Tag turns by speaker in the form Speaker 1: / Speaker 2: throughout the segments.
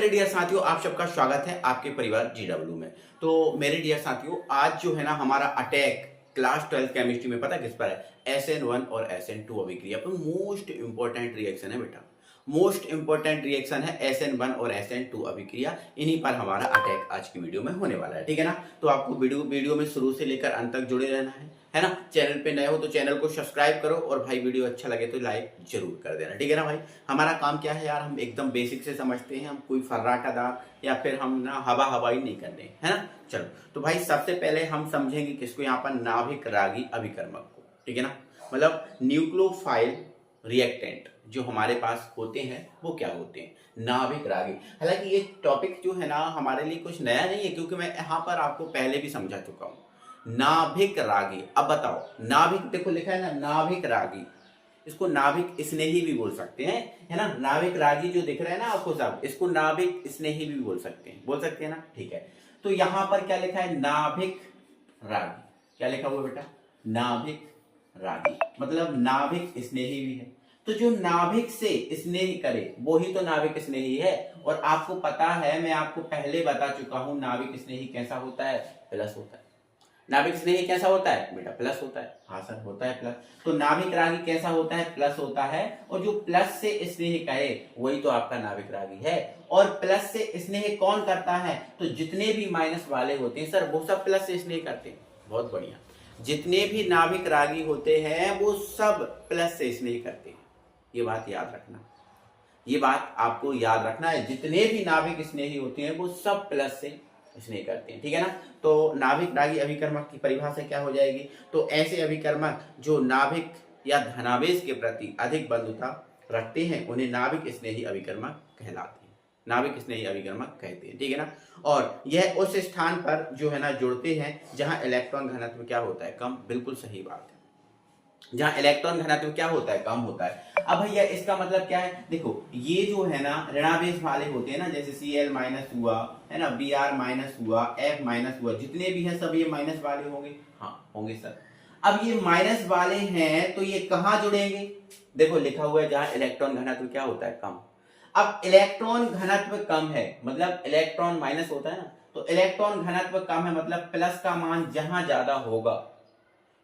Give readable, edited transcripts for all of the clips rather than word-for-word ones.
Speaker 1: मेरे डियर साथियों, आप सबका स्वागत है आपके परिवार GW में। तो मेरे डियर साथियों, आज जो है ना हमारा अटैक क्लास 12 केमिस्ट्री में पता किस पर है? SN1 और SN2 अभिक्रिया पर मोस्ट इंपॉर्टेंट रिएक्शन है बेटा। मोस्ट इंपॉर्टेंट रिएक्शन है SN1 और SN2 अभिक्रिया। इन्हीं पर हमारा अटैक आज की वीडियो में होने वाला है, ठीक है ना। तो आपको वीडियो में शुरू से लेकर अंत तक जुड़े रहना है ना। चैनल पे नए हो तो चैनल को सब्सक्राइब करो और भाई वीडियो अच्छा लगे तो लाइक जरूर कर देना, ठीक है ना भाई। हमारा काम क्या है यार, हम एकदम बेसिक से समझते हैं, हम कोई फर्राटादार या फिर हम ना हवाई नहीं करने, है ना। चलो तो भाई सबसे पहले हम समझेंगे किसको, यहाँ पर नाभिक रागी अभिकर्मक को, ठीक है ना। मतलब न्यूक्लियोफाइल रिएक्टेंट जो हमारे पास होते हैं वो क्या होते हैं? नाभिक रागी। हालांकि ये टॉपिक जो है ना हमारे लिए कुछ नया नहीं है, क्योंकि मैं यहाँ पर आपको पहले भी समझा चुका हूँ। नाभिक रागी, अब बताओ, नाभिक देखो लिखा है ना, नाभिक रागी, इसको नाभिक स्नेही भी बोल सकते हैं, है ना। नाभिक रागी जो दिख रहा है ना आपको सब, इसको नाभिक स्नेही भी बोल सकते हैं ना, ठीक है। तो यहां पर क्या लिखा है? नाभिक रागी। क्या लिखा हुआ बेटा? नाभिक रागी, मतलब नाभिक स्नेही भी है। तो जो नाभिक से स्नेह करे वो ही तो नाभिक स्नेही है। और आपको पता है, मैं आपको पहले बता चुका हूं, नाभिक स्नेही कैसा होता है? प्लस होता है। नाभिक स्नेही कैसा होता है बेटा? प्लस होता है। हाँ सर, होता है प्लस। तो नाभिक रागी कैसा होता है? प्लस होता है। और जो प्लस से स्नेह करे वही तो आपका नाभिक रागी है। और प्लस से स्नेह कौन करता है? तो जितने भी माइनस वाले होते हैं सर, वो सब प्लस से स्नेह करते हैं। बहुत बढ़िया। जितने भी नाभिक रागी होते हैं वो सब प्लस से स्नेह करते हैं। ये बात याद रखना, ये बात आपको याद रखना है। जितने भी नाभिक स्नेही होते हैं वो सब प्लस से स्नेह करते हैं, ठीक है ना। तो नाभिक रागी अभिकर्मक की परिभाषा क्या हो जाएगी? तो ऐसे अभिकर्मक जो नाभिक या धनावेश के प्रति अधिक बंधुता रखते हैं उन्हें नाभिक स्नेही अभिकर्मक कहलाते हैं, नाभिक स्नेही अभिकर्मक कहते हैं, ठीक है ना। और यह उस स्थान पर जो है ना जुड़ते हैं जहां इलेक्ट्रॉन घनत्व क्या होता है? कम। बिल्कुल सही बात है, जहां इलेक्ट्रॉन घनत्व क्या होता है? कम होता है। अब भैया इसका मतलब क्या है? देखो ये जो है ना ऋणावेश वाले होते हैं ना, जैसे Cl माइनस हुआ, है ना, Br माइनस हुआ, F माइनस हुआ, जितने भी हैं सब ये माइनस वाले होंगे। हाँ होंगे सर। अब ये माइनस वाले हैं तो ये कहां जुड़ेंगे? देखो लिखा हुआ है जहां इलेक्ट्रॉन घनत्व क्या होता है? कम। अब इलेक्ट्रॉन घनत्व कम है, मतलब इलेक्ट्रॉन माइनस होता है ना, तो इलेक्ट्रॉन घनत्व कम है, मतलब प्लस का मान जहां ज्यादा होगा,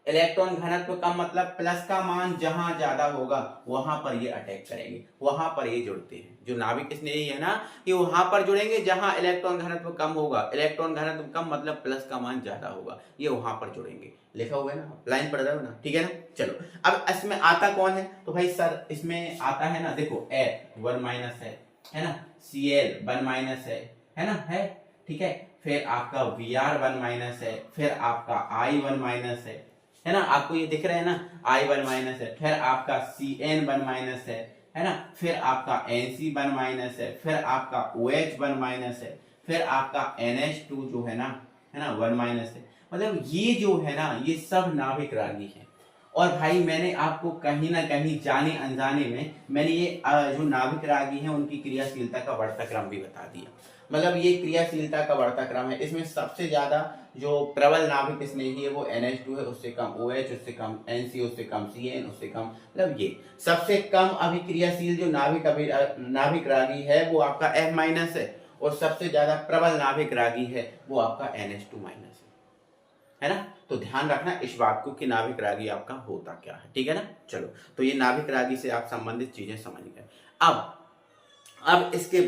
Speaker 1: इलेक्ट्रॉन घनत्व कम मतलब प्लस का मान जहां ज्यादा होगा वहां पर ये अटैक करेंगे, वहां पर ये जुड़ते हैं। जो नाभिक स्नेही है ना, ये वहां पर जुड़ेंगे जहां इलेक्ट्रॉन घनत्व कम होगा। इलेक्ट्रॉन घनत्व कम मतलब प्लस का मान ज्यादा होगा, ये वहां पर जुड़ेंगे। लिखा हुआ है ना, लाइन पढ़ रहे हो ना, ठीक है ना। चलो अब इसमें आता कौन है? तो भाई सर इसमें आता है ना, देखो F 1 माइनस है ना, Cl 1 माइनस है ना, है, ठीक है। फिर आपका Br 1 माइनस है, फिर आपका I 1 माइनस है ना, आपको ये दिख रहा है ना, I1 माइनस है, फिर आपका Cn1 माइनस है ना, फिर आपका Nc1 माइनस है, फिर आपका OH1 माइनस है, फिर आपका NH2 जो है ना 1 माइनस है। मतलब ये जो है ना ये सब नाभिक रागी है। और भाई मैंने आपको कहीं ना कहीं जाने अनजाने में मैंने ये जो नाभिक रागी है उनकी क्रियाशीलता का बढ़ता क्रम भी बता दिया। मतलब ये क्रियाशीलता का बढ़ता क्रम है। इसमें सबसे ज्यादा जो प्रबल नाभिक स्नेही है वो NH2 है, उससे कम OH, उससे कम Nc, उससे कम Cn, उससे कम, मतलब ये सबसे कम अभिक्रियाशील जो नाभिक रागी है वो आपका F माइनस है। और सबसे ज्यादा प्रबल नाभिक रागी है वो आपका NH2 माइनस है ना। तो ध्यान रखना इस बात को कि नाभिक रागी आपका होता क्या है, ठीक है ना। चलो तो ये नाभिक रागी से आप संबंधित चीजें समझ गए। अब इसके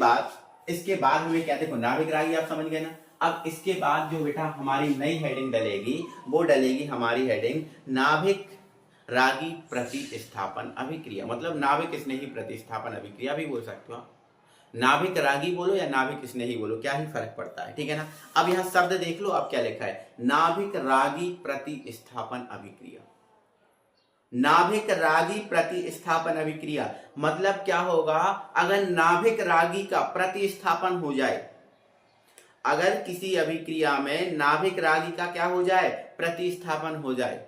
Speaker 1: बाद हमें क्या, देखो नाभिक रागी आप समझ गए ना। अब इसके बाद जो बेटा हमारी नई हेडिंग डलेगी वो डलेगी हमारी हेडिंग नाभिक रागी प्रतिस्थापन अभिक्रिया, मतलब नाभिक स्नेही प्रतिस्थापन अभिक्रिया भी बोल सकते हो आप। नाभिक रागी बोलो या नाभिक स्नेही बोलो, क्या ही फर्क पड़ता है, ठीक है ना। अब यहां शब्द देख लो, अब क्या लिखा है? नाभिक रागी प्रतिस्थापन अभिक्रिया। नाभिक रागी प्रतिस्थापन अभिक्रिया मतलब क्या होगा? अगर नाभिक रागी का प्रतिस्थापन हो जाए, अगर किसी अभिक्रिया में नाभिक रागी का क्या हो जाए? प्रतिस्थापन हो जाए,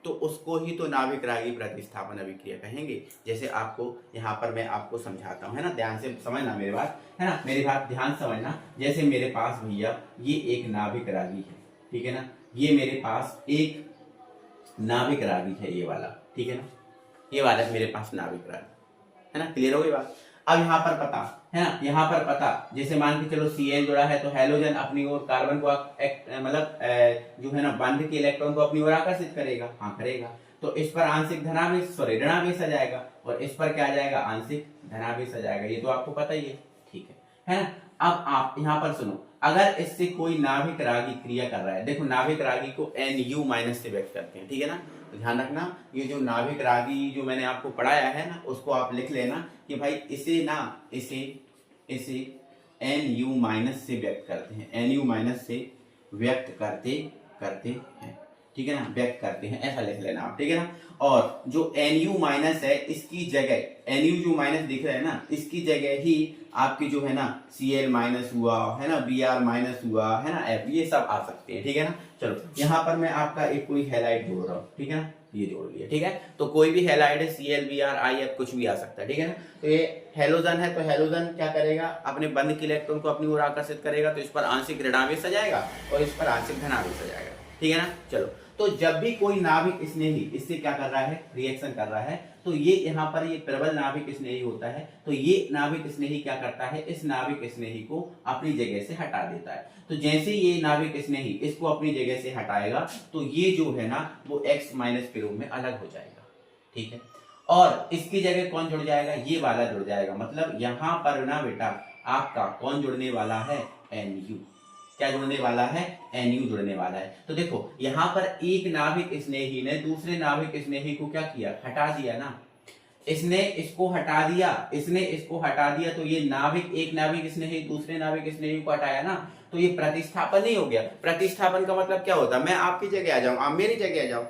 Speaker 1: तो उसको ही तो नाभिक रागी प्रतिस्थापन अभिक्रिया कहेंगे। जैसे आपको यहाँ पर मैं आपको समझाता हूँ, है ना, ध्यान से समझना मेरी बात, है ना, मेरी बात ध्यान समझना। जैसे मेरे पास भैया ये एक नाभिक रागी है, ठीक है ना, ये मेरे पास एक नाभिक रागी है, ये वाला, ठीक है ना, ये वाला मेरे पास नाभिक रागी है ना। क्लियर हो गई बात? अब यहाँ पर है ना। यहाँ पर पता, जैसे मान के चलो Cl जुड़ा है तो हेलोजन अपनी ओर कार्बन को मतलब जो है ना बंध के इलेक्ट्रॉन को अपनी ओर आकर्षित करेगा, हाँ करेगा। तो इस पर आंशिक धनावेश सॉरी ऋणावेश आ जाएगा और इस पर क्या आ जाएगा, आंशिक धनावेश आ जाएगा। ये तो आपको पता ही है, ठीक है ना। अब आप यहाँ पर सुनो, अगर इससे कोई नाभिक रागी क्रिया कर रहा है, देखो नाभिक रागी को Nu माइनस से व्यक्त करते हैं, ठीक है ना। तो ध्यान रखना, ये जो नाभिक रागी जो मैंने आपको पढ़ाया है ना, उसको आप लिख लेना कि भाई इसे Nu माइनस से व्यक्त करते हैं, Nu माइनस से व्यक्त करते हैं, ठीक है ना, व्यक्त करते हैं, ऐसा लिख लेना आप, ठीक है ना। और जो Nu माइनस है इसकी जगह Nu जो माइनस दिख रहा है ना, इसकी जगह ही आपकी जो है ना Cl माइनस हुआ है ना, Br माइनस हुआ है ना, F, ये सब आ सकते हैं, ठीक है ना। चलो यहाँ पर मैं आपका एक कोई हैलाइड जोड़ रहा हूँ, ठीक है ना, ये जोड़ लिया, ठीक है। तो कोई भी हैलाइड है, Cl, Br, IF कुछ भी आ सकता है, ठीक है ना। तो ये हेलोजन है, तो हेलोजन क्या करेगा, अपने बंध के इलेक्ट्रॉन को अपनी ओर आकर्षित करेगा, तो इस पर आंशिक ऋणावेश आ जाएगा और इस पर आंशिक धनावेश आ जाएगा, ठीक है ना। चलो, तो जब भी कोई नाभिक स्नेही इससे क्या कर रहा है, रिएक्शन कर रहा है, तो ये यहाँ पर ये प्रबल नाभिक स्नेही होता है, तो ये नाभिक स्नेही क्या करता है, इस नाभिक स्नेही को अपनी जगह से हटा देता है। तो जैसे ये नाभिक स्नेही इसको अपनी जगह से हटाएगा तो ये जो है ना वो X माइनस के रूप में अलग हो जाएगा, ठीक है। और इसकी जगह कौन जुड़ जाएगा, ये वाला जुड़ जाएगा। मतलब यहाँ पर ना बेटा आपका कौन जुड़ने वाला है, Nu। क्या जुड़ने वाला है, Nu जुड़ने वाला है। तो देखो यहाँ पर एक नाभिक स्नेही ने दूसरे नाभिक स्नेही को क्या किया, हटा दिया ना। इसने इसको हटा दिया, इसने इसको हटा दिया, तो ये नाभिक, एक नाभिक स्नेही दूसरे नाभिक स्नेही को हटाया ना, तो ये प्रतिस्थापन नहीं हो गया। प्रतिस्थापन का मतलब क्या होता है, मैं आपकी जगह आ जाऊं, आप मेरी जगह आ जाओ,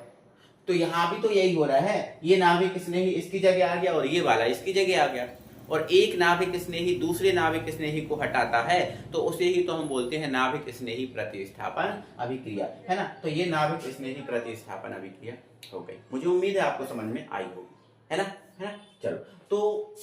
Speaker 1: तो यहाँ भी तो यही हो रहा है। ये नाभिक स्नेही इसकी जगह आ गया और ये वाला इसकी जगह आ गया, और एक नाभिक स्नेही दूसरे नाभिक स्नेही को हटाता है, तो उसे ही तो हम बोलते हैं नाभिक स्नेही प्रतिस्थापन अभिक्रिया, है ना। तो ये नाभिक स्नेही प्रतिस्थापन अभिक्रिया हो गई। मुझे उम्मीद है आपको समझ में आई होगी, है ना। चलो, तो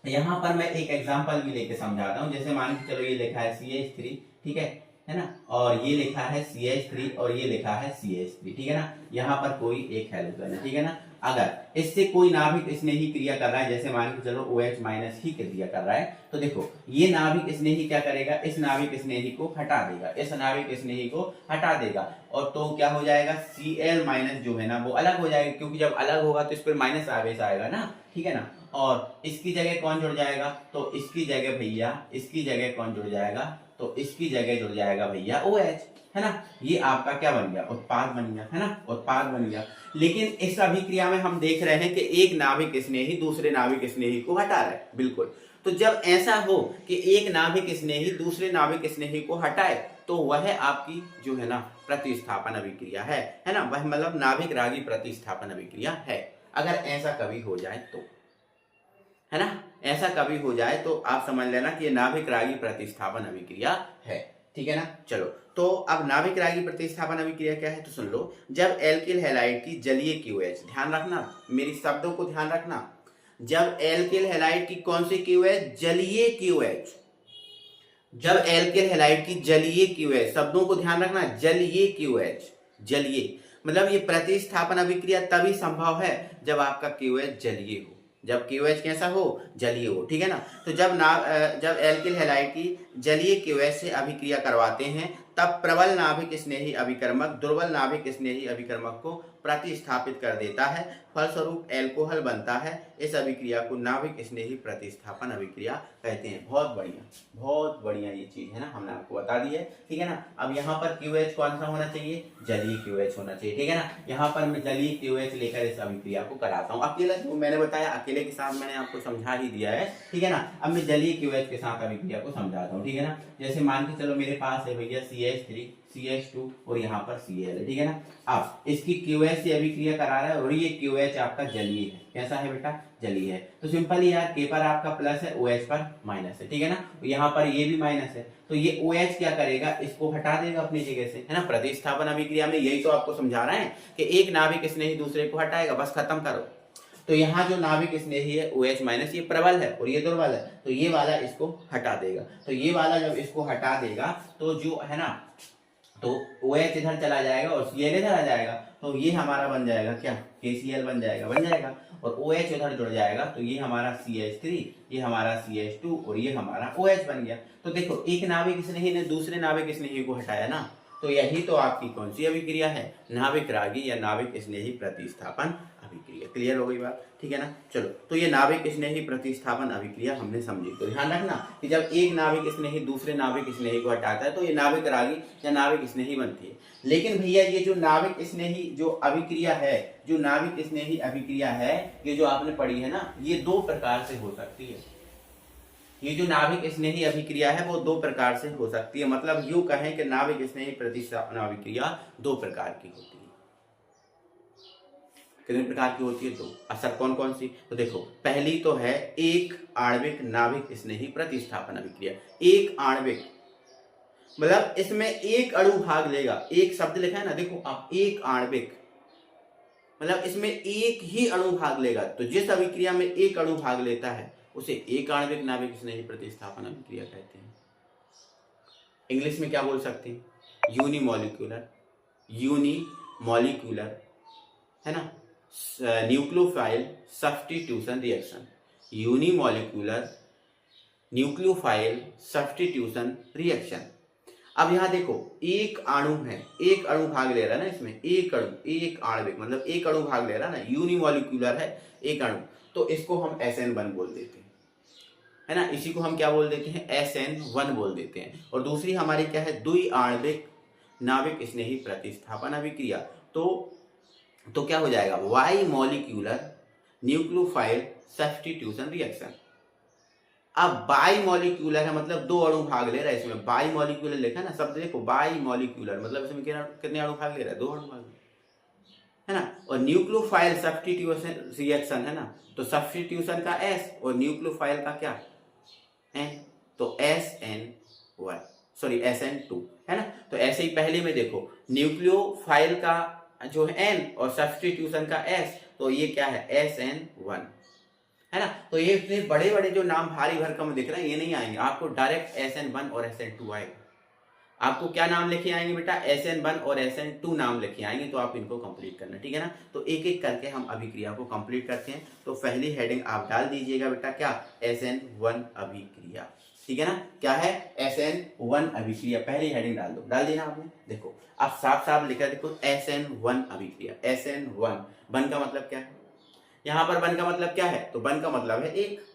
Speaker 1: यहाँ पर मैं एक एग्जांपल भी लेके समझाता हूँ। जैसे मान के चलो ये लिखा है CH3, ठीक है ना, और ये लिखा है CH3 और ये लिखा है CH3, ठीक है ना। यहाँ पर कोई एक हेलोजन है, ठीक है ना। अगर इससे कोई नाभिक स्नेही क्रिया कर रहा है, जैसे मान के चलो OH माइनस ही क्रिया कर रहा है, तो देखो ये नाभिक स्नेही क्या करेगा, इस नाभिक स्नेही को हटा देगा, इस नाभिक स्नेही को हटा देगा, और तो क्या हो जाएगा, Cl माइनस जो है ना वो अलग हो जाएगा, क्योंकि जब अलग होगा तो इस पर माइनस आवेश आएगा ना, ठीक है ना। और इसकी जगह कौन जुड़ जाएगा, तो इसकी जगह भैया, इसकी जगह कौन जुड़ जाएगा, तो इसकी जगह जुड़ जाएगा भैया OH, है ना। ये आपका क्या बन गया, उत्पाद बन गया, है ना, उत्पाद बन गया। लेकिन इस अभिक्रिया में हम देख रहे हैं कि एक नाभिक स्नेही दूसरे नाभिक स्नेही को हटा रहा है, बिल्कुल। तो जब ऐसा हो कि एक नाभिक स्नेही दूसरे नाभिक स्नेही को हटाए, तो वह आपकी जो है ना प्रतिस्थापन अभिक्रिया है ना, वह मतलब नाभिक रागी प्रतिस्थापन अभिक्रिया है। अगर ऐसा कभी हो जाए तो, है ना, ऐसा कभी हो जाए तो आप समझ लेना कि ये नाभिक रागी प्रतिस्थापन अभिक्रिया है, ठीक है ना। चलो, तो अब नाभिक रागी प्रतिस्थापन अभिक्रिया क्या है, तो सुन लो। जब एल्किल हैलाइड की जलीय QH, ध्यान रखना, मेरी शब्दों को ध्यान रखना, जब एल्किल हैलाइड की कौन सी QH, जलीय QH, जब एल्किल हैलाइड की जलीय QH, शब्दों को ध्यान रखना, जलीय QH, जलीय मतलब ये प्रतिस्थापन अभिक्रिया तभी संभव है जब आपका QH जलीय हो, जब QH कैसा हो, जलीय हो, ठीक है ना। तो जब एल्किल हैलाइड की जलीय QH से अभिक्रिया करवाते हैं, तब प्रबल नाभिक स्नेही अभिकर्मक दुर्बल नाभिक स्नेही अभिकर्मक को प्रतिस्थापित कर देता है, फलस्वरूप एल्कोहल बनता है। इस अभिक्रिया को नाभिक स्नेही प्रतिस्थापन अभिक्रिया कहते हैं। बहुत बढ़िया ये चीज है ना, हमने आपको बता दी है, ठीक है ना। अब यहाँ पर QH कौन सा होना चाहिए, जलीय QH होना चाहिए, ठीक है ना। यहाँ पर मैं जलीय QH लेकर इस अभिक्रिया को कराता हूँ। अकेला जो मैंने बताया, अकेले के साथ मैंने आपको समझा ही दिया है, ठीक है ना। अब मैं जलीय QH के साथ अभिक्रिया को समझाता हूँ, ठीक है ना। जैसे मान के चलो मेरे पास है भैया CH3, CH2 और यहाँ पर Cl है, ठीक है ना। अब इसकी QH से अभिक्रिया करा रहा है और ये QH आपका जलीय है। कैसा है बेटा, जलीय है। तो सिंपल यार, K पर आपका प्लस है, OH पर माइनस है, ठीक है ना। यहाँ पर ये भी माइनस है, तो ये OH क्या करेगा, इसको हटा देगा अपनी जगह से, है ना। प्रतिस्थापन अभिक्रिया में यही तो आपको समझा रहे हैं कि एक नाभिक स्नेही दूसरे को हटाएगा, बस खत्म करो। तो यहाँ जो नाभिक स्नेही है OH माइनस, ये प्रबल है और ये दुर्बल है, तो ये वाला इसको हटा देगा। तो ये वाला जब इसको हटा देगा तो जो है ना, तो OH इधर चला जाएगा और Cl इधर आ जाएगा, तो ये हमारा बन जाएगा क्या, KCl बन जाएगा। और OH उधर जुड़ जाएगा तो ये हमारा CH3, ये हमारा CH2 और ये हमारा OH बन गया। तो देखो एक नाभिक स्नेही ने दूसरे नाभिक स्नेही को हटाया ना, तो यही तो आपकी कौन सी अभिक्रिया है, नाभिक रागी या नाभिक स्नेही प्रतिस्थापन अभिक्रिया। क्लियर हो गई बात, ठीक है ना। चलो, तो ये नाभिक स्नेही प्रतिस्थापन अभिक्रिया हमने समझी। तो ध्यान रखना कि जब एक नाभिक स्नेही दूसरे नाभिक स्नेही को हटाता है तो ये नाभिक रागी या नाभिक स्नेही बनती है। लेकिन भैया ये जो नाभिक स्नेही जो अभिक्रिया है, जो नाभिक स्नेही अभिक्रिया है, ये जो आपने पढ़ी है ना, ये दो प्रकार से हो सकती है। ये जो नाभिक स्नेही अभिक्रिया है वो दो प्रकार से हो सकती है। मतलब यूं कहें कि नाभिक स्नेही प्रतिस्थापन अभिक्रिया दो प्रकार की होती है। कितने प्रकार की होती है? दो। असर कौन कौन सी? तो देखो, पहली तो है एक आणविक नाभिक स्नेही प्रतिस्थापन अभिक्रिया। एक आणविक मतलब इसमें एक अणु भाग लेगा। एक शब्द लिखा है ना, देखो आप, एक आणविक मतलब इसमें एक ही अणु भाग लेगा। तो जिस अभिक्रिया में एक अणु भाग लेता है उसे एक आणविक नाभिक स्नेही प्रतिस्थापन अभिक्रिया कहते हैं। इंग्लिश में क्या बोल सकते हैं? यूनिमॉलिक्यूलर है ना, nucleophile substitution reaction. Unimolecular nucleophile substitution reaction. अब यहां देखो, एक अणु है, एक अणु भाग ले रहा है ना इसमें, एक अणु, एक आणविक मतलब एक अणु भाग ले रहा है ना, यूनिमॉलिक्यूलर है एक अणु, तो इसको हम SN1 बोल देते हैं, है ना। इसी को हम क्या बोल देते हैं? SN1 बोल देते हैं। और दूसरी हमारी क्या है? द्विआण्विक नाभिक स्नेही प्रतिस्थापन अभिक्रिया। तो क्या हो जाएगा? वाई मॉलिक्यूलर न्यूक्लियोफाइल सब्स्टिट्यूशन रिएक्शन। अब बाई मॉलिक्यूलर है मतलब दो अणु भाग ले रहा है इसमें। बाई मॉलिक्यूलर लिखा है ना शब्द, देखो बाई मॉलिक्यूलर मतलब इसमें कितने अणु भाग ले रहा है? दो अणु भाग है ना। और न्यूक्लियोफाइल सब्स्टिट्यूशन रिएक्शन है ना, तो सब्स्टिट्यूशन का S और न्यूक्लियोफाइल का क्या? N, तो SN2 है ना। तो ऐसे ही पहले में देखो, न्यूक्लियोफाइल का जो है N और सब्स्टिट्यूशन का S, तो ये क्या है? SN1 है ना। तो ये इतने बड़े बड़े जो नाम भारी भरकम दिख रहे हैं ये नहीं आएंगे, आपको डायरेक्ट SN1 और SN2 आएगा। आपको क्या नाम लिखे आएंगे बेटा? SN1 और SN2 नाम लिखे आएंगे, तो आप इनको कंप्लीट करना, ठीक है ना। तो एक एक करके हम अभिक्रिया को कंप्लीट करते हैं। तो पहली हेडिंग आप डाल दीजिएगा बेटा, क्या? SN1 अभिक्रिया, ठीक है ना। क्या है? SN1 अभिक्रिया, पहली हेडिंग डाल दो। डाल दी ना आपने? देखो आप साफ साफ लिखा, देखो SN1 अभिक्रिया। SN1, वन का मतलब क्या है? यहां पर वन का मतलब क्या है? तो वन का मतलब है एक।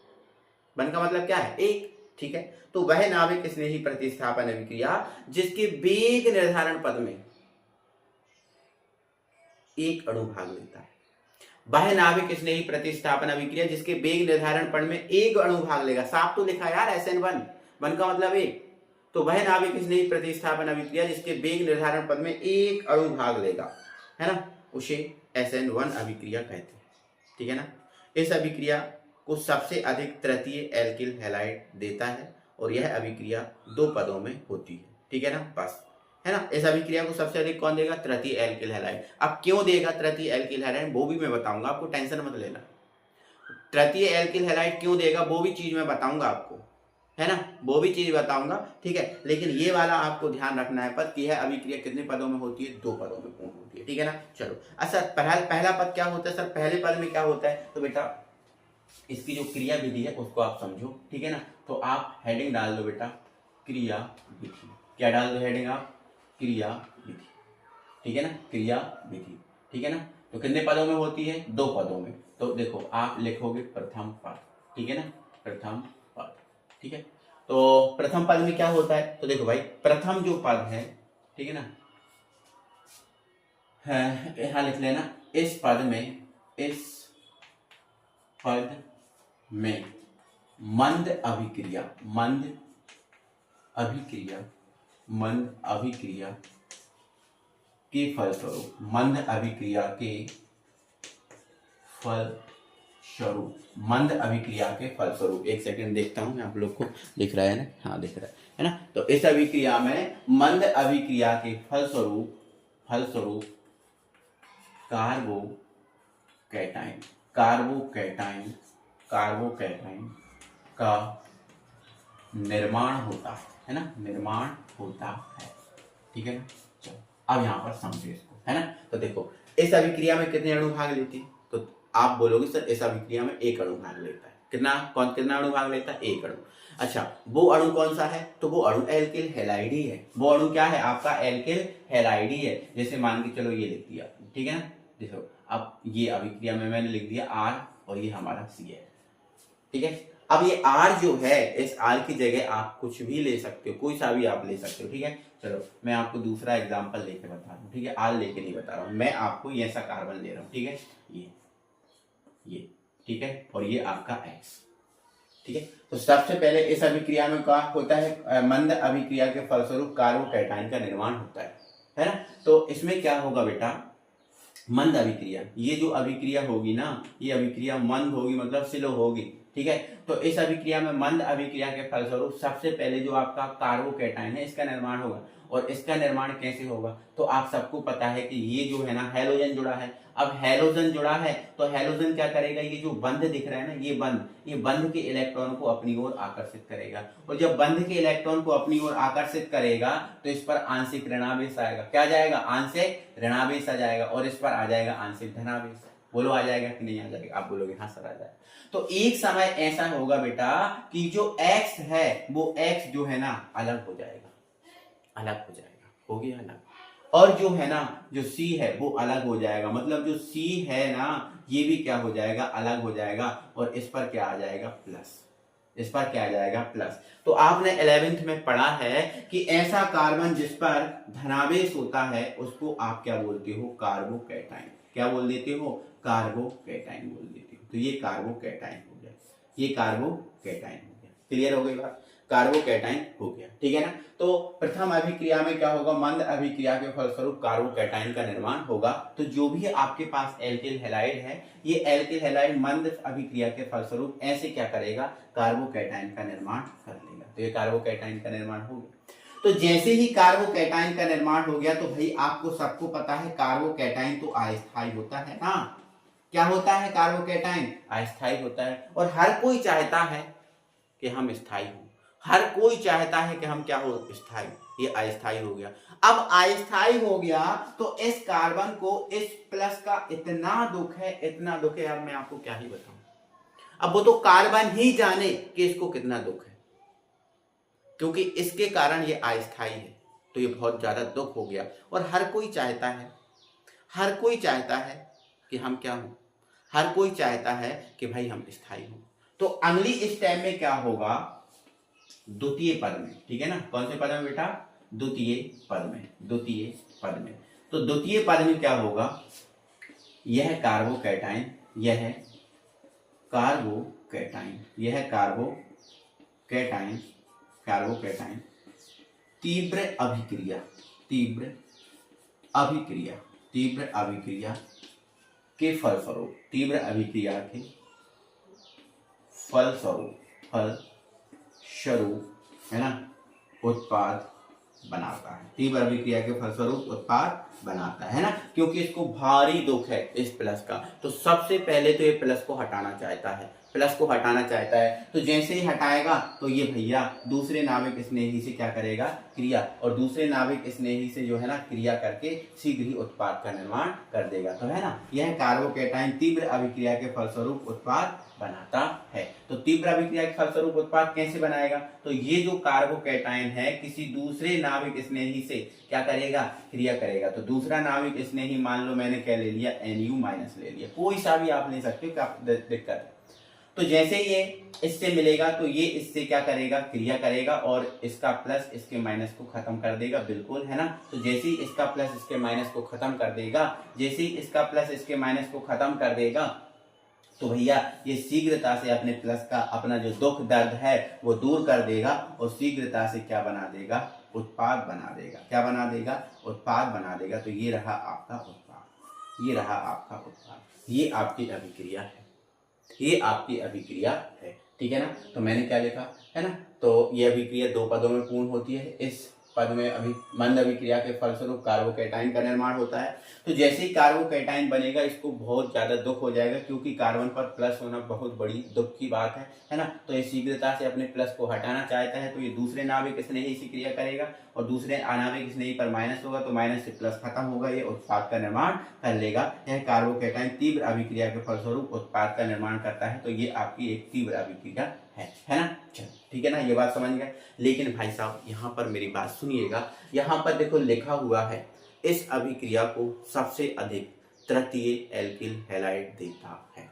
Speaker 1: वन का मतलब क्या है? एक, ठीक है। तो वह नाभिक स्नेही प्रतिस्थापन अभिक्रिया जिसके वेग निर्धारण पद में एक अणु भाग लेता है। वह नाभिक स्नेही प्रतिस्थापन अभिक्रिया जिसके वेग निर्धारण पद में एक अणु भाग लेगा। साफ तो लिखा यार SN1, वन का मतलब एक। तो वह नाभिक स्नेही प्रतिस्थापन अभिक्रिया जिसके वेग निर्धारण पद में एक अणु भाग लेगा, है ना, उसे SN1 अभिक्रिया कहते हैं, ठीक है ना। इस अभिक्रिया को सबसे अधिक तृतीय एल्किल हैलाइड देता है और यह अभिक्रिया दो पदों में होती है, ठीक है ना, बस, है ना। इस अभिक्रिया को सबसे अधिक कौन देगा? तृतीय एल्किल हैलाइड। अब क्यों देगा तृतीय एल्किल हैलाइड वो भी मैं बताऊंगा आपको, टेंशन मत लेना। तृतीय एल्किल हैलाइड क्यों देगा वो भी चीज मैं बताऊंगा आपको, है ना, वो भी चीज बताऊंगा, ठीक है। लेकिन ये वाला आपको ध्यान रखना है पद कि यह अभिक्रिया कितने पदों में होती है? दो पदों में पूर्ण होती है, ठीक है ना। चलो, अच्छा पहला पद क्या होता है सर? पहले पद में क्या होता है? तो बेटा इसकी जो क्रिया विधि है उसको आप समझो, ठीक है ना। तो आप हेडिंग डाल दो बेटा, क्रिया विधि। क्या डाल दो हेडिंग आप? क्रिया विधि, ठीक है ना, क्रिया विधि, ठीक है ना। तो कितने पदों में होती है? दो पदों में। तो देखो आप लिखोगे प्रथम पद, ठीक है ना, प्रथम पद, ठीक है। तो प्रथम पद में क्या होता है? तो देखो भाई, प्रथम जो पद है, ठीक है ना, यहां लिख लेना, इस पद में मंद अभिक्रिया के फलस्वरूप, मंद अभिक्रिया के फलस्वरूप, एक सेकंड देखता हूं मैं आप लोग को, दिख रहा है ना? हाँ दिख रहा है ना। तो इस अभिक्रिया में मंद अभिक्रिया के फलस्वरूप कार्बोकैटाइन का निर्माण होता है ना, निर्माण होता है, ठीक है ना। चलो अब यहाँ पर समझो इसको, है ना। तो देखो इस अभिक्रिया में कितने अणु भाग लेते हैं, तो आप बोलोगे सर इस अभिक्रिया में एक अणु भाग लेता है। कितना अणु भाग लेता है, एक अणु। अच्छा वो अणु कौन सा है, तो वो अणु एल्किल हैलाइड ही है। वो अणु क्या है आपका, एल्किल हैलाइड ही है। जैसे मान के चलो ये लिख दिया, ठीक है ना। देखो अब ये अभिक्रिया में मैंने लिख दिया R और ये हमारा C है, ठीक है। अब ये R जो है, इस R की जगह आप कुछ भी ले सकते हो, कोई सा भी आप ले सकते हो, ठीक है। चलो मैं आपको दूसरा एग्जांपल लेके बता रहा हूँ, ठीक है। R लेके नहीं बता रहा हूँ मैं आपको, ये ऐसा कार्बन ले रहा हूँ, ठीक है। ये ठीक है, और ये आपका X, ठीक है। तो सबसे पहले इस अभिक्रिया में क्या होता है, मंद अभिक्रिया के फलस्वरूप कार्बोकैटायन का निर्माण होता है ना। तो इसमें क्या होगा बेटा, मंद अभिक्रिया, ये जो अभिक्रिया होगी ना, ये अभिक्रिया मंद होगी, मतलब स्लो होगी, ठीक है। तो इस अभिक्रिया में मंद अभिक्रिया के फलस्वरूप सबसे पहले जो आपका कार्बोकैटायन है इसका निर्माण होगा। और इसका निर्माण कैसे होगा, तो आप सबको पता है कि ये जो है ना हैलोजन जुड़ा है। अब हैलोजन जुड़ा है तो हैलोजन क्या करेगा, ये जो बंध दिख रहा है ना, ये बंध के इलेक्ट्रॉन को अपनी ओर आकर्षित करेगा। और जब बंध के इलेक्ट्रॉन को अपनी ओर आकर्षित करेगा तो इस पर आंशिक ऋणावेश आएगा। क्या जाएगा, आंशिक ऋणावेश आ जाएगा, और इस पर आ जाएगा आंशिक धनावेश। बोलो आ जाएगा कि नहीं आ जाएगा, आप बोलोगे हाँ सर आ जाएगा। तो एक समय ऐसा होगा बेटा कि जो X है वो X जो है ना अलग हो जाएगा, हो गया अलग। और जो है ना जो C है वो अलग हो जाएगा, मतलब जो C है ना ये भी क्या हो जाएगा, अलग हो जाएगा। और इस पर क्या आ जाएगा, प्लस। तो आपने 11th में पढ़ा है कि ऐसा कार्बन जिस पर धनावेश होता है उसको आप क्या बोलते हो, कार्बोकैटायन। क्या बोल देते हो, कार्बोकैटायन बोल देते हो। तो ये कार्बोकैटायन हो गया, क्लियर हो गई बात, कार्बोकैटायन हो गया, ठीक है ना। तो प्रथम अभिक्रिया में क्या होगा, मंद अभिक्रिया के फलस्वरूप कार्बोकैटायन का निर्माण होगा। तो जो भी आपके पास एल्किल हैलाइड है, ये एल्किल हैलाइड मंद अभिक्रिया के फलस्वरूप ऐसे क्या करेगा, कार्बोकैटायन का निर्माण कर लेगा। तो ये कार्बोकैटायन का निर्माण हो गया। तो जैसे ही कार्बोकैटायन का निर्माण हो गया तो भाई आपको सबको पता है कार्बोकैटायन तो अस्थायी होता है ना। क्या होता है, कार्बोकैटायन अस्थायी होता है। और हर कोई चाहता है कि हम स्थायी हो, हर कोई चाहता है कि हम क्या हो, स्थायी। ये अस्थायी हो गया। अब अस्थायी हो गया तो इस कार्बन को इस प्लस का इतना दुख है, अब मैं आपको क्या ही बताऊं। अब वो तो कार्बन ही जाने कि इसको कितना दुख है, क्योंकि इसके कारण ये अस्थायी है। तो ये बहुत ज्यादा दुख हो गया। और हर कोई चाहता है कि हम क्या हो, हर कोई चाहता है कि भाई हम स्थायी हो। तो अगली स्टेप में क्या होगा, द्वितीय पद में, ठीक है ना। कौन से पद में बेटा, द्वितीय पद में। तो द्वितीय पद में क्या होगा, यह कार्बोकैटायन तीव्र अभिक्रिया के फलस्वरूप है ना उत्पाद बनाता है। तीव्र अभिक्रिया के फलस्वरूप उत्पाद बनाता है ना, क्योंकि इसको भारी दुख है इस प्लस का। तो सबसे पहले तो ये प्लस को हटाना चाहता है, तो जैसे ही हटाएगा तो ये भैया दूसरे नाविक स्नेही से क्या करेगा, क्रिया, और दूसरे नाविक स्नेही से जो है ना क्रिया करके शीघ्र ही उत्पाद का निर्माण कर देगा। तो है ना, यह कार्बोकैटायन तीव्र अभिक्रिया के फलस्वरूप उत्पाद बनाता है। तो तीव्र अभिक्रिया के फलस्वरूप उत्पाद कैसे बनाएगा, तो ये जो कार्बोकैटायन है किसी दूसरे नाविक स्नेही से क्या करेगा, क्रिया करेगा। तो दूसरा नाविक स्नेही मान लो मैंने क्या ले लिया, Nu- ले लिया, कोई सा भी आप ले सकते हो, क्या दिक्कत है। तो जैसे ये इससे मिलेगा तो ये इससे क्या करेगा, क्रिया करेगा, और इसका प्लस इसके माइनस को खत्म कर देगा, बिल्कुल, है ना। तो जैसे ही इसका प्लस इसके माइनस को खत्म कर देगा, तो भैया ये शीघ्रता से अपने प्लस का अपना जो दुख दर्द है वो दूर कर देगा, और शीघ्रता से क्या बना देगा, उत्पाद बना देगा। तो ये रहा आपका उत्पाद, ये आपकी अभिक्रिया है, ठीक है ना। तो मैंने क्या लिखा है ना, तो ये अभिक्रिया दो पदों में पूर्ण होती है। इस पद में अभी मंद अभिक्रिया के फलस्वरूप कार्बोकैटाइन का निर्माण होता है। तो जैसे ही कार्बोकैटाइन बनेगा इसको बहुत ज्यादा दुख हो जाएगा, क्योंकि कार्बन पर प्लस होना बहुत बड़ी दुख की बात है ना। तो ये शीघ्रता से अपने प्लस को हटाना चाहता है, तो ये दूसरे नाभिक स्नेही से क्रिया करेगा और दूसरे अनाभिक स्नेही पर माइनस होगा, तो माइनस से प्लस खत्म होगा, ये उत्पाद का निर्माण कर लेगा। यह कार्बोकैटाइन तीव्र अभिक्रिया के फलस्वरूप उत्पाद का निर्माण करता है। तो ये आपकी एक तीव्र अभिक्रिया है ना। चलो ठीक है ना, ये बात समझ गए। लेकिन भाई साहब यहाँ पर मेरी बात सुनिएगा, यहाँ पर देखो लिखा हुआ है इस अभिक्रिया को सबसे अधिक तृतीय एल्किल हैलाइड देता है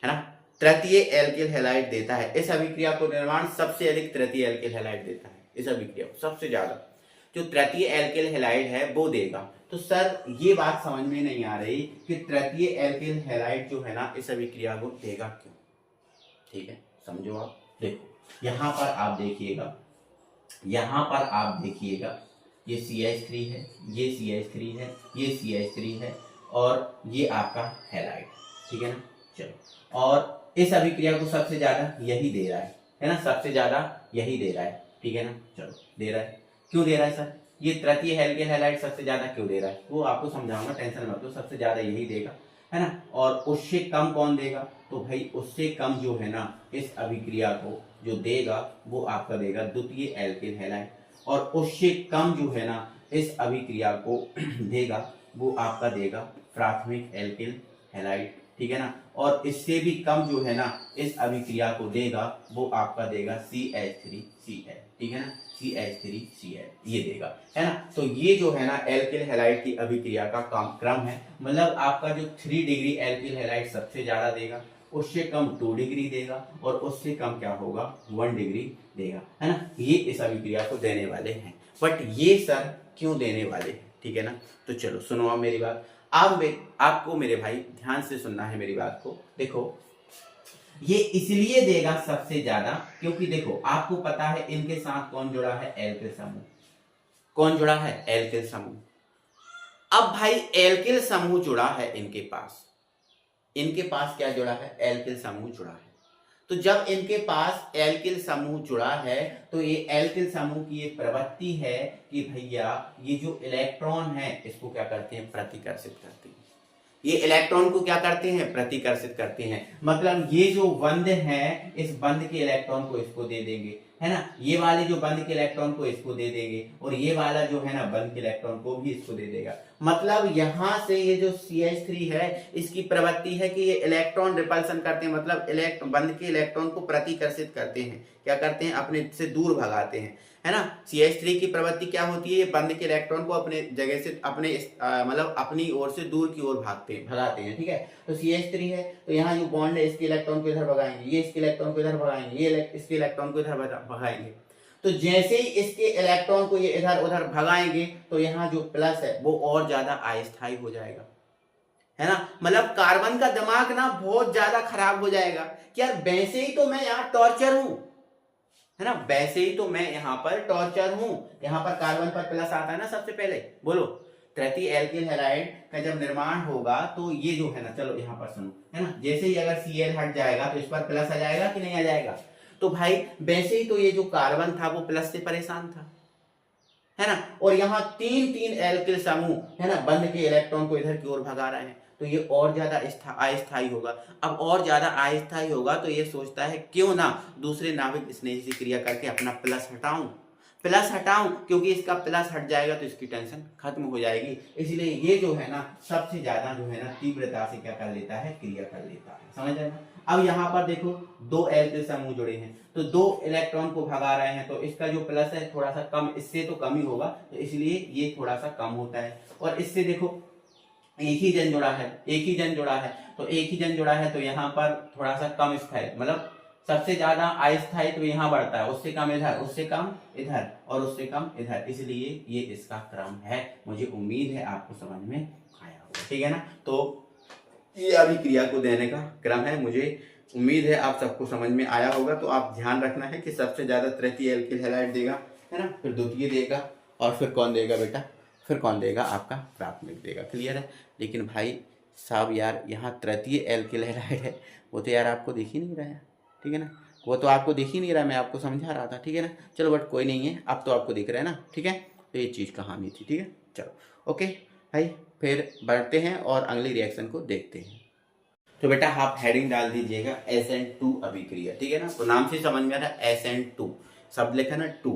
Speaker 1: ना। तृतीय एल्किल हैलाइड देता है इस अभिक्रिया को निर्माण सबसे अधिक तृतीय एल्किल हैलाइड देता है। इस अभिक्रिया को सबसे ज्यादा जो तृतीय एल्किल हैलाइड है वो देगा। तो सर ये बात समझ में नहीं आ रही कि तृतीय एल्किल हैलाइड जो है ना इस अभिक्रिया को देगा क्यों। ठीक है, समझो आप। देखो यहां पर आप देखिएगा, यहां पर आप देखिएगा ये CH3 है, ये CH3 है, ये CH3 है और ये आपका हैलाइड। ठीक है ना। चलो, और इस अभिक्रिया को सबसे ज्यादा यही दे रहा है ना, सबसे ज्यादा यही दे रहा है। ठीक है ना। चलो, दे रहा है, क्यों दे रहा है सर, ये तृतीय एल्किल हैलाइड सबसे ज्यादा क्यों दे रहा है वो आपको समझाऊंगा, टेंशन मत लो। सबसे ज्यादा यही देगा है ना, और उससे कम कौन देगा, तो भाई उससे कम जो है ना इस अभिक्रिया को जो देगा वो आपका देगा द्वितीय एल्किल हैलाइड, और उससे कम जो है ना इस अभिक्रिया को देगा वो आपका देगा प्राथमिक एल्किल हैलाइड। ठीक है ना, और इससे भी कम जो है ना इस अभिक्रिया को देगा वो आपका देगा CH3Cl। ठीक है ना, CH3Cl ये देगा, है ना। तो ये जो है ना एल्किल हैलाइड की अभिक्रिया का क्रम है, मतलब आपका जो 3 डिग्री एल्किल हैलाइड सबसे ज्यादा देगा, उससे कम 2 डिग्री देगा और उससे कम क्या होगा 1 डिग्री देगा, है ना। ये इस अभिक्रिया को देने वाले हैं, बट ये सर क्यों देने वाले हैं। ठीक है ना, तो चलो सुनो आप मेरी बात। आपको मेरे भाई ध्यान से सुनना है मेरी बात को। देखो ये इसलिए देगा सबसे ज्यादा क्योंकि देखो आपको पता है इनके साथ कौन जुड़ा है, एल्किल समूह। कौन जुड़ा है, एल्किल समूह। अब भाई एल्किल समूह जुड़ा है इनके पास क्या जुड़ा है, एल्किल समूह जुड़ा है। तो जब इनके पास एल्किल समूह जुड़ा है तो ये एल्किल समूह की ये प्रवृत्ति है कि भैया ये जो इलेक्ट्रॉन है इसको क्या करते हैं, प्रतिकर्षित करते हैं। ये इलेक्ट्रॉन को क्या करते हैं, प्रतिकर्षित करते हैं। मतलब ये जो बंध है इस बंध के इलेक्ट्रॉन को इसको दे देंगे, है ना। ये वाले जो बंध के इलेक्ट्रॉन को इसको दे देंगे और ये वाला जो है ना बंध के इलेक्ट्रॉन को भी इसको दे देगा। मतलब यहां से ये जो CH3 है इसकी प्रवृत्ति है कि ये इलेक्ट्रॉन रिपल्सन करते हैं, मतलब बंध के इलेक्ट्रॉन को प्रतिकर्षित करते हैं। क्या करते हैं, अपने से दूर भगाते हैं, है ना। CH3 की प्रवृत्ति क्या होती है, ये बंध के इलेक्ट्रॉन को अपने जगह से मतलब अपनी ओर से दूर की ओर भगाते हैं। ठीक है, तो CH3 है तो यहाँ जो बॉन्ड है इसके इलेक्ट्रॉन को इधर भगाएंगे, ये इसके इलेक्ट्रॉन को इधर भगाएंगे, ये इसके इलेक्ट्रॉन को इधर भगाएंगे। तो जैसे ही इसके इलेक्ट्रॉन को ये इधर उधर भगाएंगे तो यहाँ जो प्लस है वो और ज्यादा अस्थायी हो जाएगा, है ना। मतलब कार्बन का दिमाग ना बहुत ज्यादा खराब हो जाएगा कि यार वैसे ही तो मैं यहाँ टॉर्चर हूं, है ना, वैसे ही तो मैं यहाँ पर टॉर्चर हूं। यहाँ पर कार्बन पर प्लस आता है ना सबसे पहले, बोलो तृतीय एल्किल हैलाइड का जब निर्माण होगा तो ये जो है ना, चलो यहाँ पर सुनो, है ना, जैसे ही अगर Cl हट जाएगा तो इस पर प्लस आ जाएगा कि नहीं आ जाएगा। तो भाई वैसे ही तो ये जो कार्बन था वो प्लस से परेशान था, है ना, और यहाँ 3 एल्किल समूह है ना बंध के इलेक्ट्रॉन को इधर की ओर भगा रहे हैं, तो ये और ज्यादा अस्थायी होगा। अब और ज्यादा अस्थायी होगा तो ये सोचता है क्यों ना दूसरे नाभिक स्नेही से क्रिया करके अपना प्लस हटाऊं, क्योंकि इसका प्लस हट जाएगा तो इसकी टेंशन खत्म हो जाएगी। इसलिए ये जो है ना सबसे ज्यादा जो है ना तीव्रता से क्या कर लेता है, क्रिया कर लेता है। समझ आएगा। अब यहाँ पर देखो 2 एल्किल समूह जुड़े हैं तो 2 इलेक्ट्रॉन को भगा रहे हैं, तो इसका जो प्लस है थोड़ा सा कम, इससे तो कम ही होगा, तो इसलिए ये थोड़ा सा कम होता है। और इससे देखो एक ही जन जुड़ा है, तो एक ही जन जुड़ा है तो यहाँ पर थोड़ा सा कम स्थायी, मतलब सबसे ज्यादा अस्थायी तो यहाँ बढ़ता है, उससे कम इधर, उससे कम इधर और उससे कम इधर, इसलिए ये इसका क्रम है। मुझे उम्मीद है आपको समझ में आया होगा। ठीक है ना, तो ये अभिक्रिया को देने का क्रम है, मुझे उम्मीद है आप सबको समझ में आया होगा। तो आप ध्यान रखना है कि सबसे ज्यादा तृतीय एल्किल हैलाइड देगा, है ना, फिर द्वितीय देगा और फिर कौन देगा बेटा, फिर कौन देगा, आपका प्राथमिक देगा। क्लियर है। लेकिन भाई साहब यार यहाँ तृतीय एल्किल हैलाइड है वो तो यार आपको दिख ही नहीं रहा है। ठीक है ना, वो तो आपको दिख ही नहीं रहा, मैं आपको समझा रहा था, ठीक है ना। चलो बट कोई नहीं है, अब तो आपको दिख रहा है ना, ठीक है। तो ये चीज़ कहानी थी, ठीक है। चलो ओके भाई, फिर बढ़ते हैं और अगली रिएक्शन को देखते हैं। तो बेटा आप हेडिंग डाल दीजिएगा SN2 अभिक्रिया, ठीक है ना। तो नाम से समझ में आ रहा है SN2, शब्द लिखा ना 2,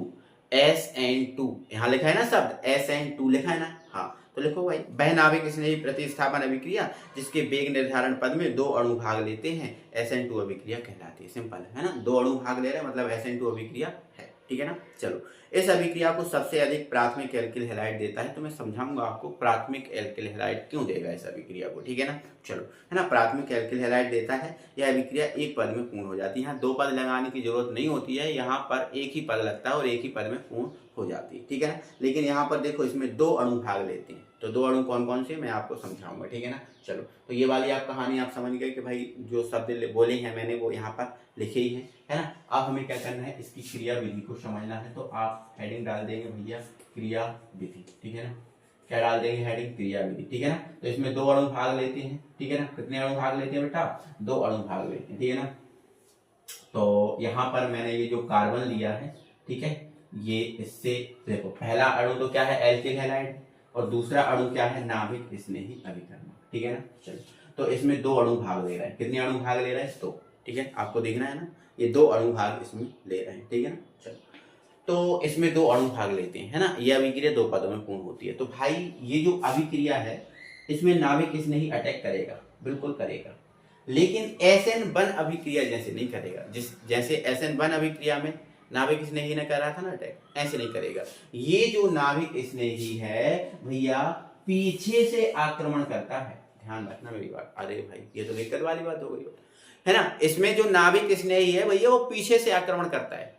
Speaker 1: SN2 यहाँ लिखा है ना, शब्द SN2 लिखा है ना। हाँ तो लिखो भाई, वह नाभिक स्नेही प्रतिस्थापन अभिक्रिया जिसके वेग निर्धारण पद में दो अणु भाग लेते हैं SN2 अभिक्रिया कहलाती है। सिंपल है ना, दो अणु भाग ले रहे हैं मतलब SN2 अभिक्रिया है, ठीक है ना। चलो, इस अभिक्रिया को सबसे अधिक प्राथमिक एल्किल हैलाइड देता है, तो मैं समझाऊंगा आपको प्राथमिक एल्किल हैलाइड क्यों देगा इस अभिक्रिया को, ठीक है ना। चलो, है ना, प्राथमिक एल्किल हैलाइड देता है। यह अभिक्रिया एक पद में पूर्ण हो जाती है। यहाँ दो पद लगाने की जरूरत नहीं होती है, यहाँ पर एक ही पद लगता है और एक ही पद में पूर्ण हो जाती है, ठीक है ना। लेकिन यहाँ पर देखो, इसमें दो अणु भाग लेते हैं, तो दो अणु कौन कौन से मैं आपको समझाऊंगा, ठीक है ना। चलो, तो ये वाली आप कहानी आप समझ गए कि भाई जो शब्द बोले हैं मैंने वो यहाँ पर लिखे ही हैं, है ना। अब हमें क्या करना है, इसकी क्रिया विधि को समझना है। तो आप हेडिंग डाल देंगे भैया क्रिया विधि, ठीक है ना। क्या डाल देंगे, हेडिंग क्रिया विधि, ठीक है ना। तो इसमें दो अणु भाग लेते हैं, ठीक है ना। कितने अणु भाग लेते हैं बेटा, दो अणु भाग लेते हैं, ठीक है ना। तो यहाँ पर मैंने ये जो कार्बन लिया है, ठीक है, ये इससे देखो, पहला अणु तो क्या है, एल्किल हैलाइड, और दूसरा अणु क्या है, नाभिक स्नेही अभिकर्मक, ठीक है ना। चलो, तो इसमें दो अणु भाग ले रहे हैं। कितने अणु भाग ले रहे हैं, दो, ठीक है। आपको देखना है ना, ये दो अणु भाग इसमें ले रहे हैं, ठीक है ना। चलो, तो इसमें दो अणु भाग लेते हैं, है ना। ये अभिक्रिया दो पदों में पूर्ण होती है। तो भाई ये जो अभिक्रिया है, इसमें नाभिक स्नेही अटैक करेगा, बिल्कुल करेगा, लेकिन SN1 अभिक्रिया जैसे नहीं करेगा। जैसे SN1 अभिक्रिया में नाभिक स्नेही ने कर रहा था ना अटैक, ऐसे नहीं करेगा। ये जो नाभिक स्नेही है भैया, पीछे से आक्रमण करता है। ध्यान रखना मेरी बात। अरे भाई, ये तो दिक्कत वाली बात हो गई, है ना। इसमें जो नाभिक स्नेही है भैया, वो पीछे से आक्रमण करता है,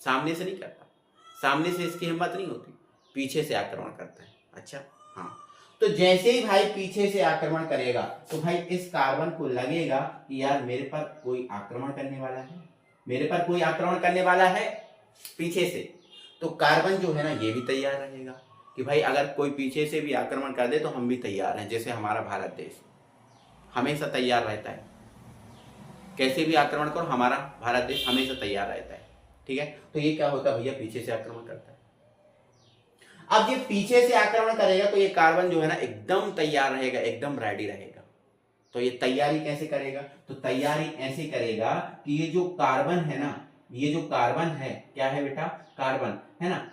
Speaker 1: सामने से नहीं करता। सामने से इसकी हिम्मत नहीं होती, पीछे से आक्रमण करता है। अच्छा, हाँ। तो जैसे ही भाई पीछे से आक्रमण करेगा, तो भाई इस कार्बन को लगेगा कि यार मेरे पर कोई आक्रमण करने वाला है, मेरे पर कोई आक्रमण करने वाला है पीछे से। तो कार्बन जो है ना, ये भी तैयार रहेगा कि भाई अगर कोई पीछे से भी आक्रमण कर दे तो हम भी तैयार हैं। जैसे हमारा भारत देश हमेशा तैयार रहता है, कैसे भी आक्रमण करो, हमारा भारत देश हमेशा तैयार रहता है, ठीक है। तो ये क्या होता है भैया, पीछे से आक्रमण करता है। अब ये पीछे से आक्रमण करेगा तो ये कार्बन जो है ना, एकदम तैयार रहेगा, एकदम रेडी रहेगा। तो ये तैयारी कैसे करेगा, तो तैयारी ऐसे करेगा कि ये जो कार्बन है ना, ये जो कार्बन है, क्या है बेटा, कार्बन है ना,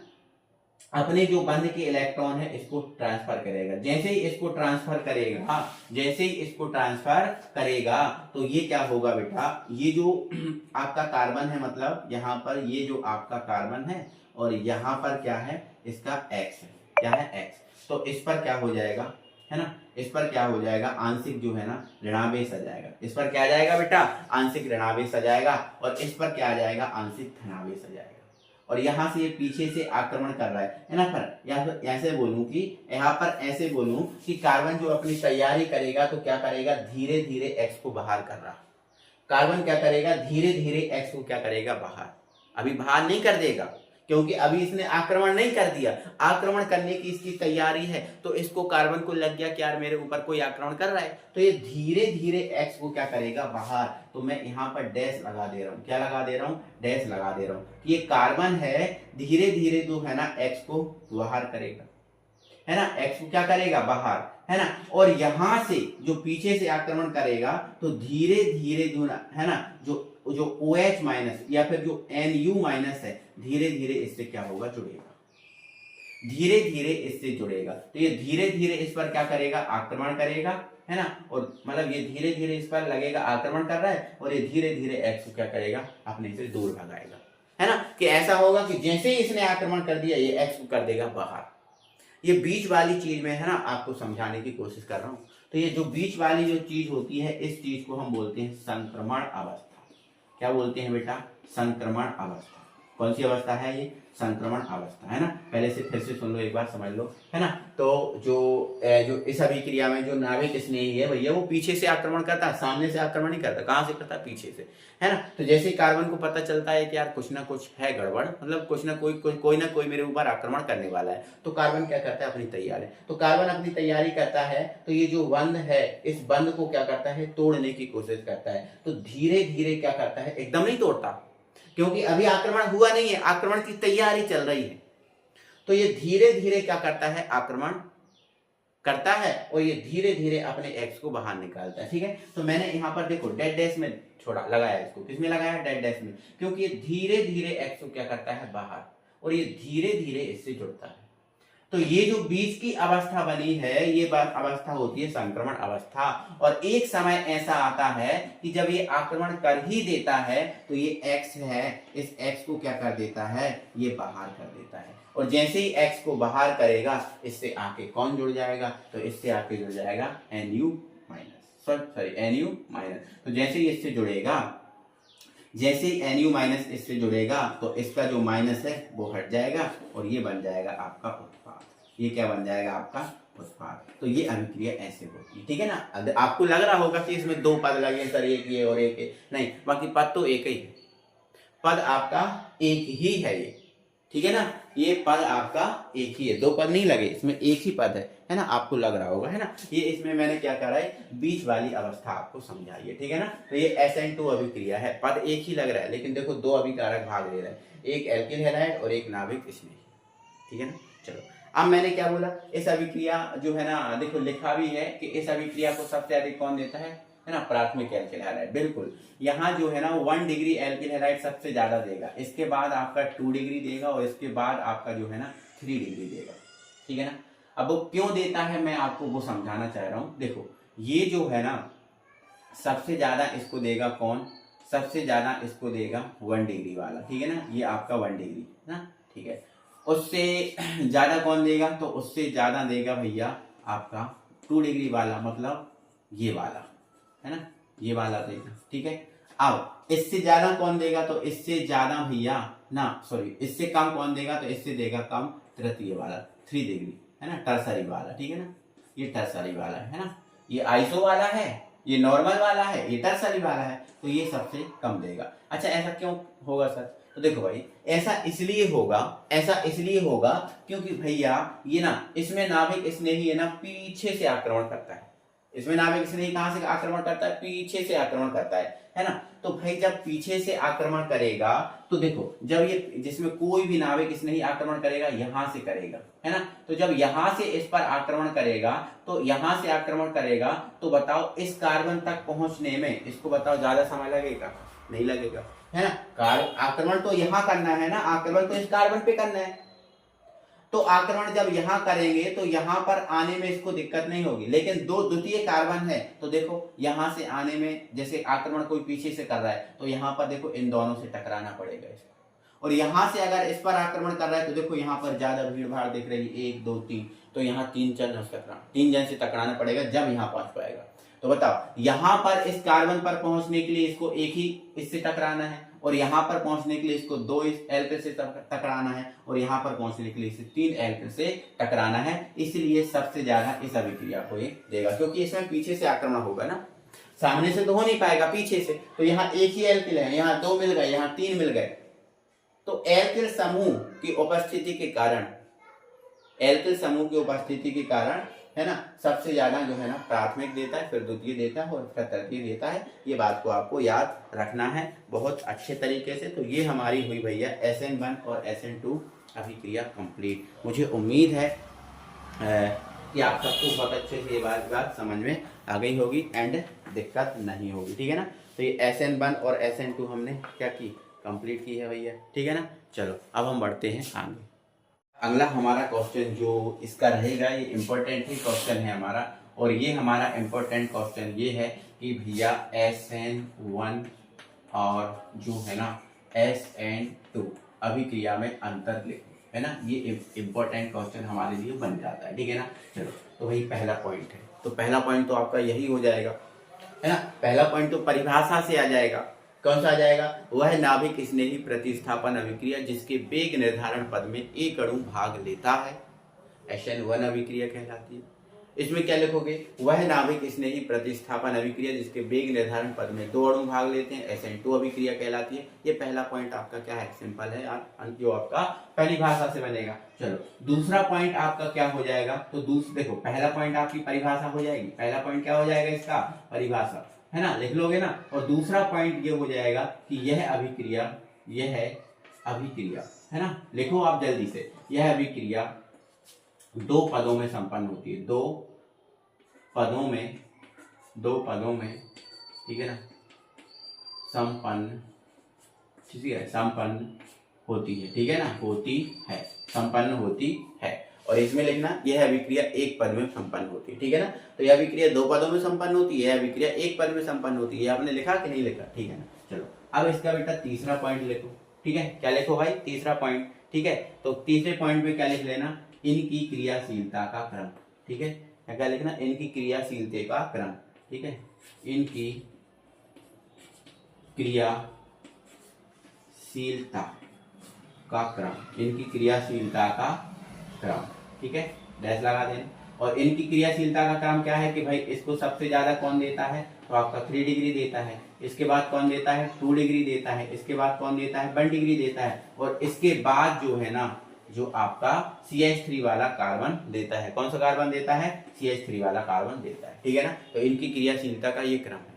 Speaker 1: अपने जो बंध के इलेक्ट्रॉन है इसको ट्रांसफर करेगा। जैसे ही इसको ट्रांसफर करेगा, जैसे ही इसको ट्रांसफर करेगा, तो ये क्या होगा बेटा, ये जो आपका कार्बन है, मतलब यहाँ पर ये जो आपका कार्बन है और यहाँ पर क्या है, इसका X है, क्या है, X। तो इस पर क्या हो जाएगा, है ना, इस पर क्या हो जाएगा, आंशिक जो है ना ऋणावेश आ जाएगा। इस पर क्या आ जाएगा बेटा, आंशिक ऋणावेश आ जाएगा, और इस पर क्या आ जाएगा, आंशिक धनावेश आ जाएगा। और यहाँ से ये पीछे से आक्रमण कर रहा है ना। पर या फिर ऐसे बोलूं कि यहाँ पर ऐसे बोलूं कि कार्बन जो अपनी तैयारी करेगा तो क्या करेगा, धीरे धीरे X को बाहर कर रहा। कार्बन क्या करेगा, धीरे धीरे X को क्या करेगा, बाहर। अभी बाहर नहीं कर देगा, क्योंकि अभी इसने आक्रमण नहीं कर दिया। आक्रमण करने की इसकी तैयारी है, तो इसको कार्बन को लग गया कि यार मेरे ऊपर कोई आक्रमण कर रहा है, तो ये धीरे धीरे X को क्या करेगा, बाहर। तो मैं यहाँ पर डैश लगा दे रहा हूँ, क्या लगा दे रहा हूँ, डैश लगा दे रहा हूँ। ये कार्बन है, धीरे धीरे जो है ना X को बाहर करेगा, है ना, X को क्या करेगा, बाहर, है ना। और यहां से जो पीछे से आक्रमण करेगा, तो धीरे धीरे जो है ना, जो OH माइनस या फिर जो Nu माइनस है, धीरे धीरे इससे क्या होगा, जुड़ेगा, धीरे धीरे इससे जुड़ेगा। तो ये धीरे धीरे इस पर क्या करेगा, आक्रमण करेगा, है ना। और मतलब ये धीरे धीरे इस पर लगेगा, आक्रमण कर रहा है, और ये धीरे धीरे X को क्या करेगा, अपने से दूर भगाएगा, है ना। कि ऐसा होगा कि जैसे ही इसने आक्रमण कर दिया, ये X को कर देगा बाहर। ये बीच वाली चीज में है ना, आपको समझाने की कोशिश कर रहा हूं। तो ये जो बीच वाली जो चीज होती है, इस चीज को हम बोलते हैं संक्रमण अवस्था। क्या बोलते हैं बेटा, संक्रमण अवस्था। कौन सी अवस्था है ये, संक्रमण अवस्था, है ना। पहले से फिर से सुन लो, एक बार समझ लो, है ना। तो जो इस अभिक्रिया में जो नाभिक स्नेही है भैया, वो पीछे से आक्रमण करता है, सामने से आक्रमण नहीं करता। कहां से करता है, पीछे से, है ना। तो जैसे कार्बन को पता चलता है कि यार कुछ ना कुछ है गड़बड़, मतलब कुछ ना कोई ना कोई मेरे ऊपर आक्रमण करने वाला है, तो कार्बन क्या करता है, अपनी तैयारी। तो कार्बन अपनी तैयारी करता है, तो ये जो बंध है, इस बंध को क्या करता है, तोड़ने की कोशिश करता है। तो धीरे धीरे क्या करता है, एकदम नहीं तोड़ता, क्योंकि अभी आक्रमण हुआ नहीं है, आक्रमण की तैयारी चल रही है। तो ये धीरे धीरे क्या करता है, आक्रमण करता है और ये धीरे धीरे अपने एक्स को बाहर निकालता है। ठीक है, तो मैंने यहाँ पर देखो डेड डैश में छोड़ा, लगाया इसको, किसमें लगाया, डेड डैश में, क्योंकि ये धीरे धीरे एक्स को क्या करता है, बाहर, और ये धीरे धीरे इससे जुड़ता है। तो ये जो बीच की अवस्था बनी है, ये अवस्था होती है संक्रमण अवस्था। और एक समय ऐसा आता है कि जब ये आक्रमण कर ही देता है तो ये एक्स है, इस एक्स को क्या कर देता है, ये बाहर कर देता है। और जैसे ही एक्स को बाहर करेगा, इससे आके कौन जुड़ जाएगा, तो इससे आके जुड़ जाएगा Nu माइनस, Nu माइनस। तो जैसे ही इससे जुड़ेगा, जैसे ही Nu माइनस इससे जुड़ेगा तो इसका जो माइनस है वो हट जाएगा और ये बन जाएगा आपका उत्पाद। ये क्या बन जाएगा, आपका उत्पाद। तो ये अभिक्रिया ऐसे होती है। ठीक है ना, आपको लग रहा होगा कि इसमें दो पद लगे सर, एक ये और एक ये, नहीं, बाकी पद तो एक ही है, पद आपका एक ही है ये। ठीक है ना, ये पद आपका एक ही है, दो पद नहीं लगे, इसमें एक ही पद है ना, आपको लग रहा होगा, है ना। ये इसमें मैंने क्या करा है, बीच वाली अवस्था आपको समझाई है। ठीक है ना, तो ये SN2 अभिक्रिया है, पद एक ही लग रहा है लेकिन देखो दो अभिकारक भाग ले रहे हैं, एक एल्किल हैलाइड और एक नाभिक इसमें। ठीक है ना, चलो अब मैंने क्या बोला, इस अभिक्रिया जो है ना, देखो लिखा भी है कि इस अभिक्रिया को सबसे अधिक कौन देता है ना, प्राथमिक एल्किल हैलाइड। बिल्कुल, यहाँ जो है ना 1 डिग्री एल्किल हैलाइड सबसे ज्यादा देगा, इसके बाद आपका 2 डिग्री देगा और इसके बाद आपका जो है ना 3 डिग्री देगा। ठीक है ना, अब वो क्यों देता है मैं आपको वो समझाना चाह रहा हूँ। देखो ये जो है ना सबसे ज्यादा इसको देगा कौन, सबसे ज्यादा इसको देगा 1 डिग्री वाला। ठीक है ना, ये आपका 1 डिग्री ना, ठीक है। उससे ज्यादा कौन देगा, तो उससे ज्यादा देगा भैया आपका 2 डिग्री वाला, मतलब ये वाला, है ना, ये वाला देगा। ठीक है, अब इससे ज्यादा कौन देगा, तो इससे ज्यादा भैया ना, सॉरी, इससे कम कौन देगा, तो इससे देगा कम तृतीय वाला, 3 डिग्री, है ना, टर्सरी वाला। ठीक है ना, ये टर्सरी वाला है ना, ये आइसो वाला है, ये नॉर्मल वाला है, ये टर्सरी वाला है, तो ये सबसे कम देगा। अच्छा ऐसा क्यों होगा सर, तो देखो भाई ऐसा इसलिए होगा क्योंकि भैया ये ना, इसमें नाभिक स्नेही है ना पीछे से आक्रमण करता है, इसमें नाभिक स्नेही कहां से आक्रमण करता है, पीछे से आक्रमण करता है ना। तो भाई जब पीछे से आक्रमण करेगा तो देखो, जब ये जिसमें कोई भी नाभिक स्नेही आक्रमण करेगा यहां से करेगा, है ना, तो जब यहां से इस पर आक्रमण करेगा, तो यहां से आक्रमण करेगा, तो बताओ इस कार्बन तक पहुंचने में इसको बताओ ज्यादा समय लगेगा, नहीं लगेगा, है ना। आक्रमण तो यहां करना है ना, आक्रमण तो इस कार्बन पे करना है, तो आक्रमण जब यहां करेंगे तो यहां पर आने में इसको दिक्कत नहीं होगी। लेकिन दो द्वितीय कार्बन है, तो देखो यहां से आने में, जैसे आक्रमण कोई पीछे से कर रहा है तो यहां पर देखो इन दोनों से टकराना पड़ेगा इसको, और यहां से अगर इस पर आक्रमण कर रहा है तो देखो यहां पर ज्यादा भीड़ भाड़ दिख रही है, 1 2 3, तो यहाँ 3 जन से टकराना पड़ेगा जब यहाँ पहुंच पाएगा। तो बताओ यहां पर इस कार्बन पर पहुंचने के लिए इसको एक ही इससे टकराना है, और यहां पर पहुंचने के लिए इसको 2 एल्किल से टकराना है, और यहां पर पहुंचने के लिए इसे 3 एल्किल से टकराना है। इसलिए सबसे ज्यादा इस अभिक्रिया को ये देगा, क्योंकि इसमें पीछे से आक्रमण होगा ना, सामने से तो हो नहीं पाएगा, पीछे से। तो यहाँ एक ही एल्किल है, यहाँ 2 मिल गए, यहाँ 3 मिल गए, तो एल्किल समूह की उपस्थिति के कारण है ना, सबसे ज्यादा जो है ना प्राथमिक देता है, फिर द्वितीय देता है और फिर तृतीय देता है। ये बात को आपको याद रखना है बहुत अच्छे तरीके से। तो ये हमारी हुई भैया SN1 और SN2 अभिक्रिया कंप्लीट। मुझे उम्मीद है कि आप सबको बहुत अच्छे से ये बात समझ में आ गई होगी एंड दिक्कत नहीं होगी। ठीक है ना, तो ये SN1 और SN2 हमने क्या की, कंप्लीट की है भैया। ठीक है ना, चलो अब हम बढ़ते हैं आगे। अगला हमारा क्वेश्चन जो इसका रहेगा, ये इम्पोर्टेंट ही क्वेश्चन है हमारा, और ये हमारा इम्पोर्टेंट क्वेश्चन ये है कि भैया SN1 और जो है ना SN2 अभिक्रिया में अंतर लिखो, है ना। ये इम्पोर्टेंट क्वेश्चन हमारे लिए बन जाता है। ठीक है ना, चलो तो वही पहला पॉइंट है, तो पहला पॉइंट तो आपका यही हो जाएगा, है ना। पहला पॉइंट तो परिभाषा से आ जाएगा, कौन सा आ जाएगा, वह नाभिक स्नेही प्रतिस्थापन अभिक्रिया जिसके वेग निर्धारण पद में एक अणु भाग लेता है, SN1 अभिक्रिया कहलाती है। इसमें क्या लिखोगे, वह नाभिक स्नेही प्रतिस्थापन अभिक्रिया जिसके वेग निर्धारण पद में 2 अणु भाग लेते हैं, SN2 अभिक्रिया कहलाती है। ये पहला पॉइंट आपका क्या है, सिंपल है यार, जो आपका पहली भाषा से बनेगा। चलो दूसरा पॉइंट आपका क्या हो जाएगा, तो देखो पहला पॉइंट आपकी परिभाषा हो जाएगी, पहला पॉइंट क्या हो जाएगा इसका, परिभाषा, है ना, लिख लोगे ना। और दूसरा पॉइंट ये हो जाएगा कि यह अभिक्रिया यह है अभिक्रिया, है ना। लिखो आप जल्दी से, यह अभिक्रिया दो पदों में संपन्न होती है, दो पदों में, ठीक है ना, संपन्न, ठीक है, संपन्न होती है, ठीक है ना, होती है, संपन्न होती है। और इसमें लिखना यह अभिक्रिया एक पद में संपन्न होती है, ठीक है ना। तो यह अभिक्रिया दो पदों में संपन्न होती है, यह अभिक्रिया एक पद में संपन्न होती है। आपने लिखा कि नहीं लिखा, ठीक है ना। चलो अब इसका बेटा तीसरा पॉइंट लिखो, ठीक है। क्या लिखो भाई, तीसरा पॉइंट, ठीक है। तो तीसरे पॉइंट में क्या लिख लेना, इनकी क्रियाशीलता का क्रम, ठीक है। क्या लिखना, इनकी क्रियाशीलता का क्रम, ठीक है, इनकी क्रियाशीलता का क्रम, इनकी क्रियाशीलता का क्रम, ठीक है, डैश लगा देना। और इनकी क्रियाशीलता का क्रम क्या है कि भाई इसको सबसे ज्यादा कौन देता है, तो आपका 3 डिग्री देता है, इसके बाद कौन देता है 2 डिग्री देता है, इसके बाद कौन देता है 1 डिग्री देता है, और इसके बाद जो है ना, जो आपका CH3 वाला कार्बन देता है। कौन सा कार्बन देता है, CH3 वाला कार्बन देता है, ठीक है ना। तो इनकी क्रियाशीलता का ये क्रम है।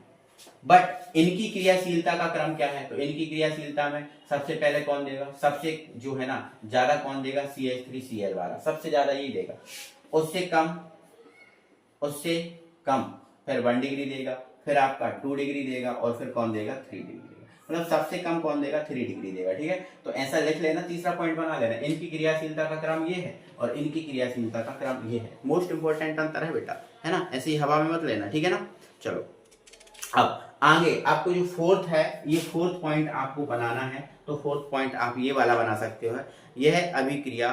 Speaker 1: बट इनकी क्रियाशीलता का क्रम क्या है, तो इनकी क्रियाशीलता में सबसे पहले कौन देगा, सबसे जो है ना ज्यादा कौन देगा, CH3Cl वाला सबसे ज्यादा ये देगा, उससे कम फिर 1 डिग्री देगा, फिर आपका 2 डिग्री देगा, और फिर कौन देगा 3 डिग्री देगा, मतलब सबसे कम कौन देगा 3 डिग्री देगा, ठीक है। तो ऐसा लिख लेना, तीसरा पॉइंट बना लेना, इनकी क्रियाशीलता का क्रम ये है और इनकी क्रियाशीलता का क्रम ये है। मोस्ट इंपोर्टेंट अंतर है बेटा, है ना, ऐसे ही हवा में मत लेना, ठीक है ना। चलो अब आगे आपको जो फोर्थ है, ये फोर्थ पॉइंट आपको बनाना है, तो फोर्थ पॉइंट आप ये वाला बना सकते हो। यह अभिक्रिया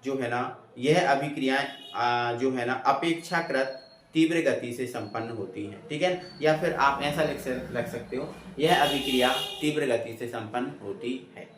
Speaker 1: जो है ना, यह अभिक्रियाएं जो है ना अपेक्षाकृत तीव्र गति से संपन्न होती है, ठीक है। या फिर आप ऐसा लिख सकते हो, यह अभिक्रिया तीव्र गति से संपन्न होती है।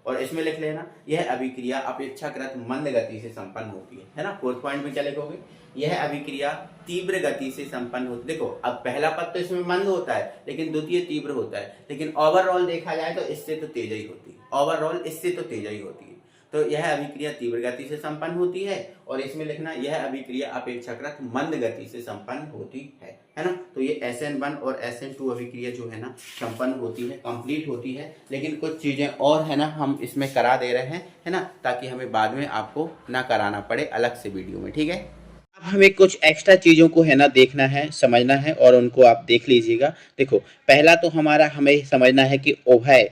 Speaker 1: और इसमें लिख लेना, यह अभिक्रिया अपेक्षाकृत मंद गति से संपन्न होती है ना। फोर्थ पॉइंट में क्या लिखोगे, यह अभिक्रिया तीव्र गति से संपन्न होती। देखो अब पहला पद तो इसमें मंद होता है, लेकिन द्वितीय तीव्र होता है, लेकिन ओवरऑल देखा जाए तो इससे तो तेज ही होती है, ओवरऑल इससे तो तेज ही होती है। तो यह अभिक्रिया तीव्र गति से संपन्न होती है, और इसमें लिखना यह अभिक्रिया अपेक्षाकृत मंद गति से संपन्न होती है ना। तो ये SN1 और SN2 अभिक्रिया जो है ना संपन्न होती है, कंप्लीट होती है, लेकिन कुछ चीजें और है ना हम इसमें करा दे रहे हैं, है ना, ताकि हमें बाद में आपको ना कराना पड़े अलग से वीडियो में, ठीक है। अब हमें कुछ एक्स्ट्रा चीज़ों को है ना देखना है, समझना है, और उनको आप देख लीजिएगा। देखो पहला तो हमारा हमें समझना है कि उभय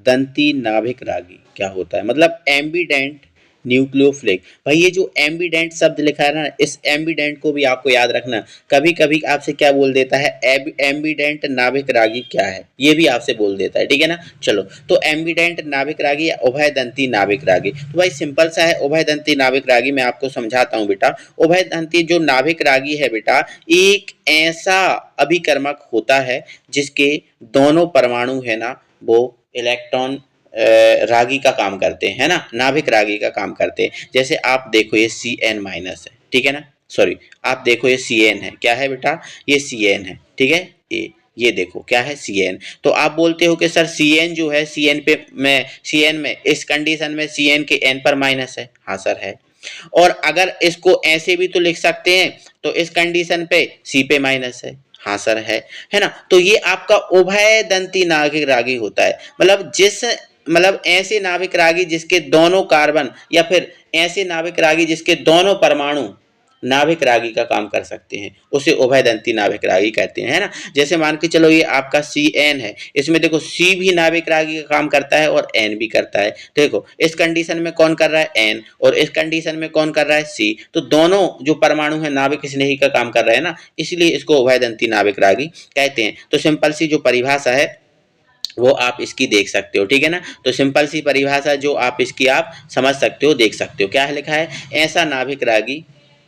Speaker 1: दंती नाभिक रागी क्या होता है, मतलब एम्बीडेंट न्यूक्लियोफिलिक। भाई ये जो एम्बीडेंट शब्द लिखा है ना, इस एम्बीडेंट को भी आपको याद रखना। कभी कभी आपसे क्या बोल देता है, एम्बीडेंट नाभिक रागी क्या है, ये भी आपसे बोल देता है, ठीक है ना। चलो तो एम्बीडेंट नाभिक रागी या उभय दंती नाभिक रागी, तो भाई सिंपल सा है उभय दंती नाभिक रागी। मैं आपको समझाता हूँ बेटा। उभय दंती जो नाभिक रागी है बेटा, एक ऐसा अभिकर्मक होता है जिसके दोनों परमाणु है ना वो इलेक्ट्रॉन रागी का काम करते हैं, है ना, नाभिक रागी का काम करते हैं। जैसे आप देखो ये Cn माइनस है, ठीक है ना, सॉरी आप देखो ये Cn है, क्या है बेटा, ये Cn है, ठीक है। ये देखो क्या है Cn। तो आप बोलते हो कि सर Cn जो है, Cn में इस कंडीशन में Cn के n पर माइनस है, हाँ सर है। और अगर इसको ऐसे भी तो लिख सकते हैं, तो इस कंडीशन पे C पे माइनस है, हाँ सर है ना। तो ये आपका उभय दंती नाभिक रागी होता है, मतलब ऐसे नाभिक रागी जिसके दोनों कार्बन, या फिर ऐसे नाभिक रागी जिसके दोनों परमाणु नाभिक रागी का काम कर सकते हैं, उसे उभय दंती नाभिक रागी कहते हैं, है ना। जैसे मान के चलो ये आपका Cn है, इसमें देखो C भी नाभिक रागी का काम करता है और N भी करता है। देखो इस कंडीशन में कौन कर रहा है, N, और इस कंडीशन में कौन कर रहा है, C। तो दोनों जो परमाणु है नाभिक स्नेही का काम कर रहे हैं ना, इसलिए इसको उभय दंती नाभिक रागी कहते हैं। तो सिंपल सी जो परिभाषा है वो आप इसकी देख सकते हो, ठीक है ना। तो सिंपल सी परिभाषा जो आप इसकी आप समझ सकते हो, देख सकते हो। क्या है लिखा है, ऐसा नाभिक रागी,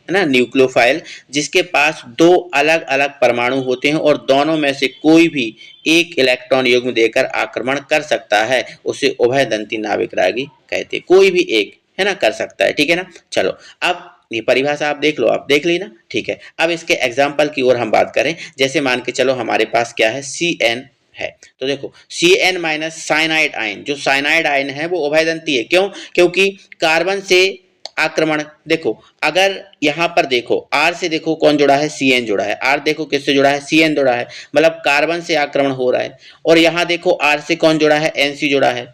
Speaker 1: है ना, न्यूक्लियोफाइल जिसके पास दो अलग अलग परमाणु होते हैं और दोनों में से कोई भी एक इलेक्ट्रॉन युग्म देकर आक्रमण कर सकता है, उसे उभय दंती नाभिक रागी कहते हैं। कोई भी एक, है ना, कर सकता है, ठीक है ना। चलो अब ये परिभाषा आप देख लो, आप देख ली ना, ठीक है। अब इसके एग्जाम्पल की ओर हम बात करें। जैसे मान के चलो हमारे पास क्या है, Cn है, तो देखो Cn माइनस साइनाइड आयन, जो साइनाइड आयन है वो उभयदंती है। क्यों, क्योंकि कार्बन से आक्रमण, देखो अगर यहाँ पर देखो R से देखो कौन जुड़ा है, Cn जुड़ा है। R देखो किससे जुड़ा है, Cn जुड़ा है, मतलब कार्बन से आक्रमण हो रहा है। और यहाँ देखो R से कौन जुड़ा है, Nc जुड़ा है।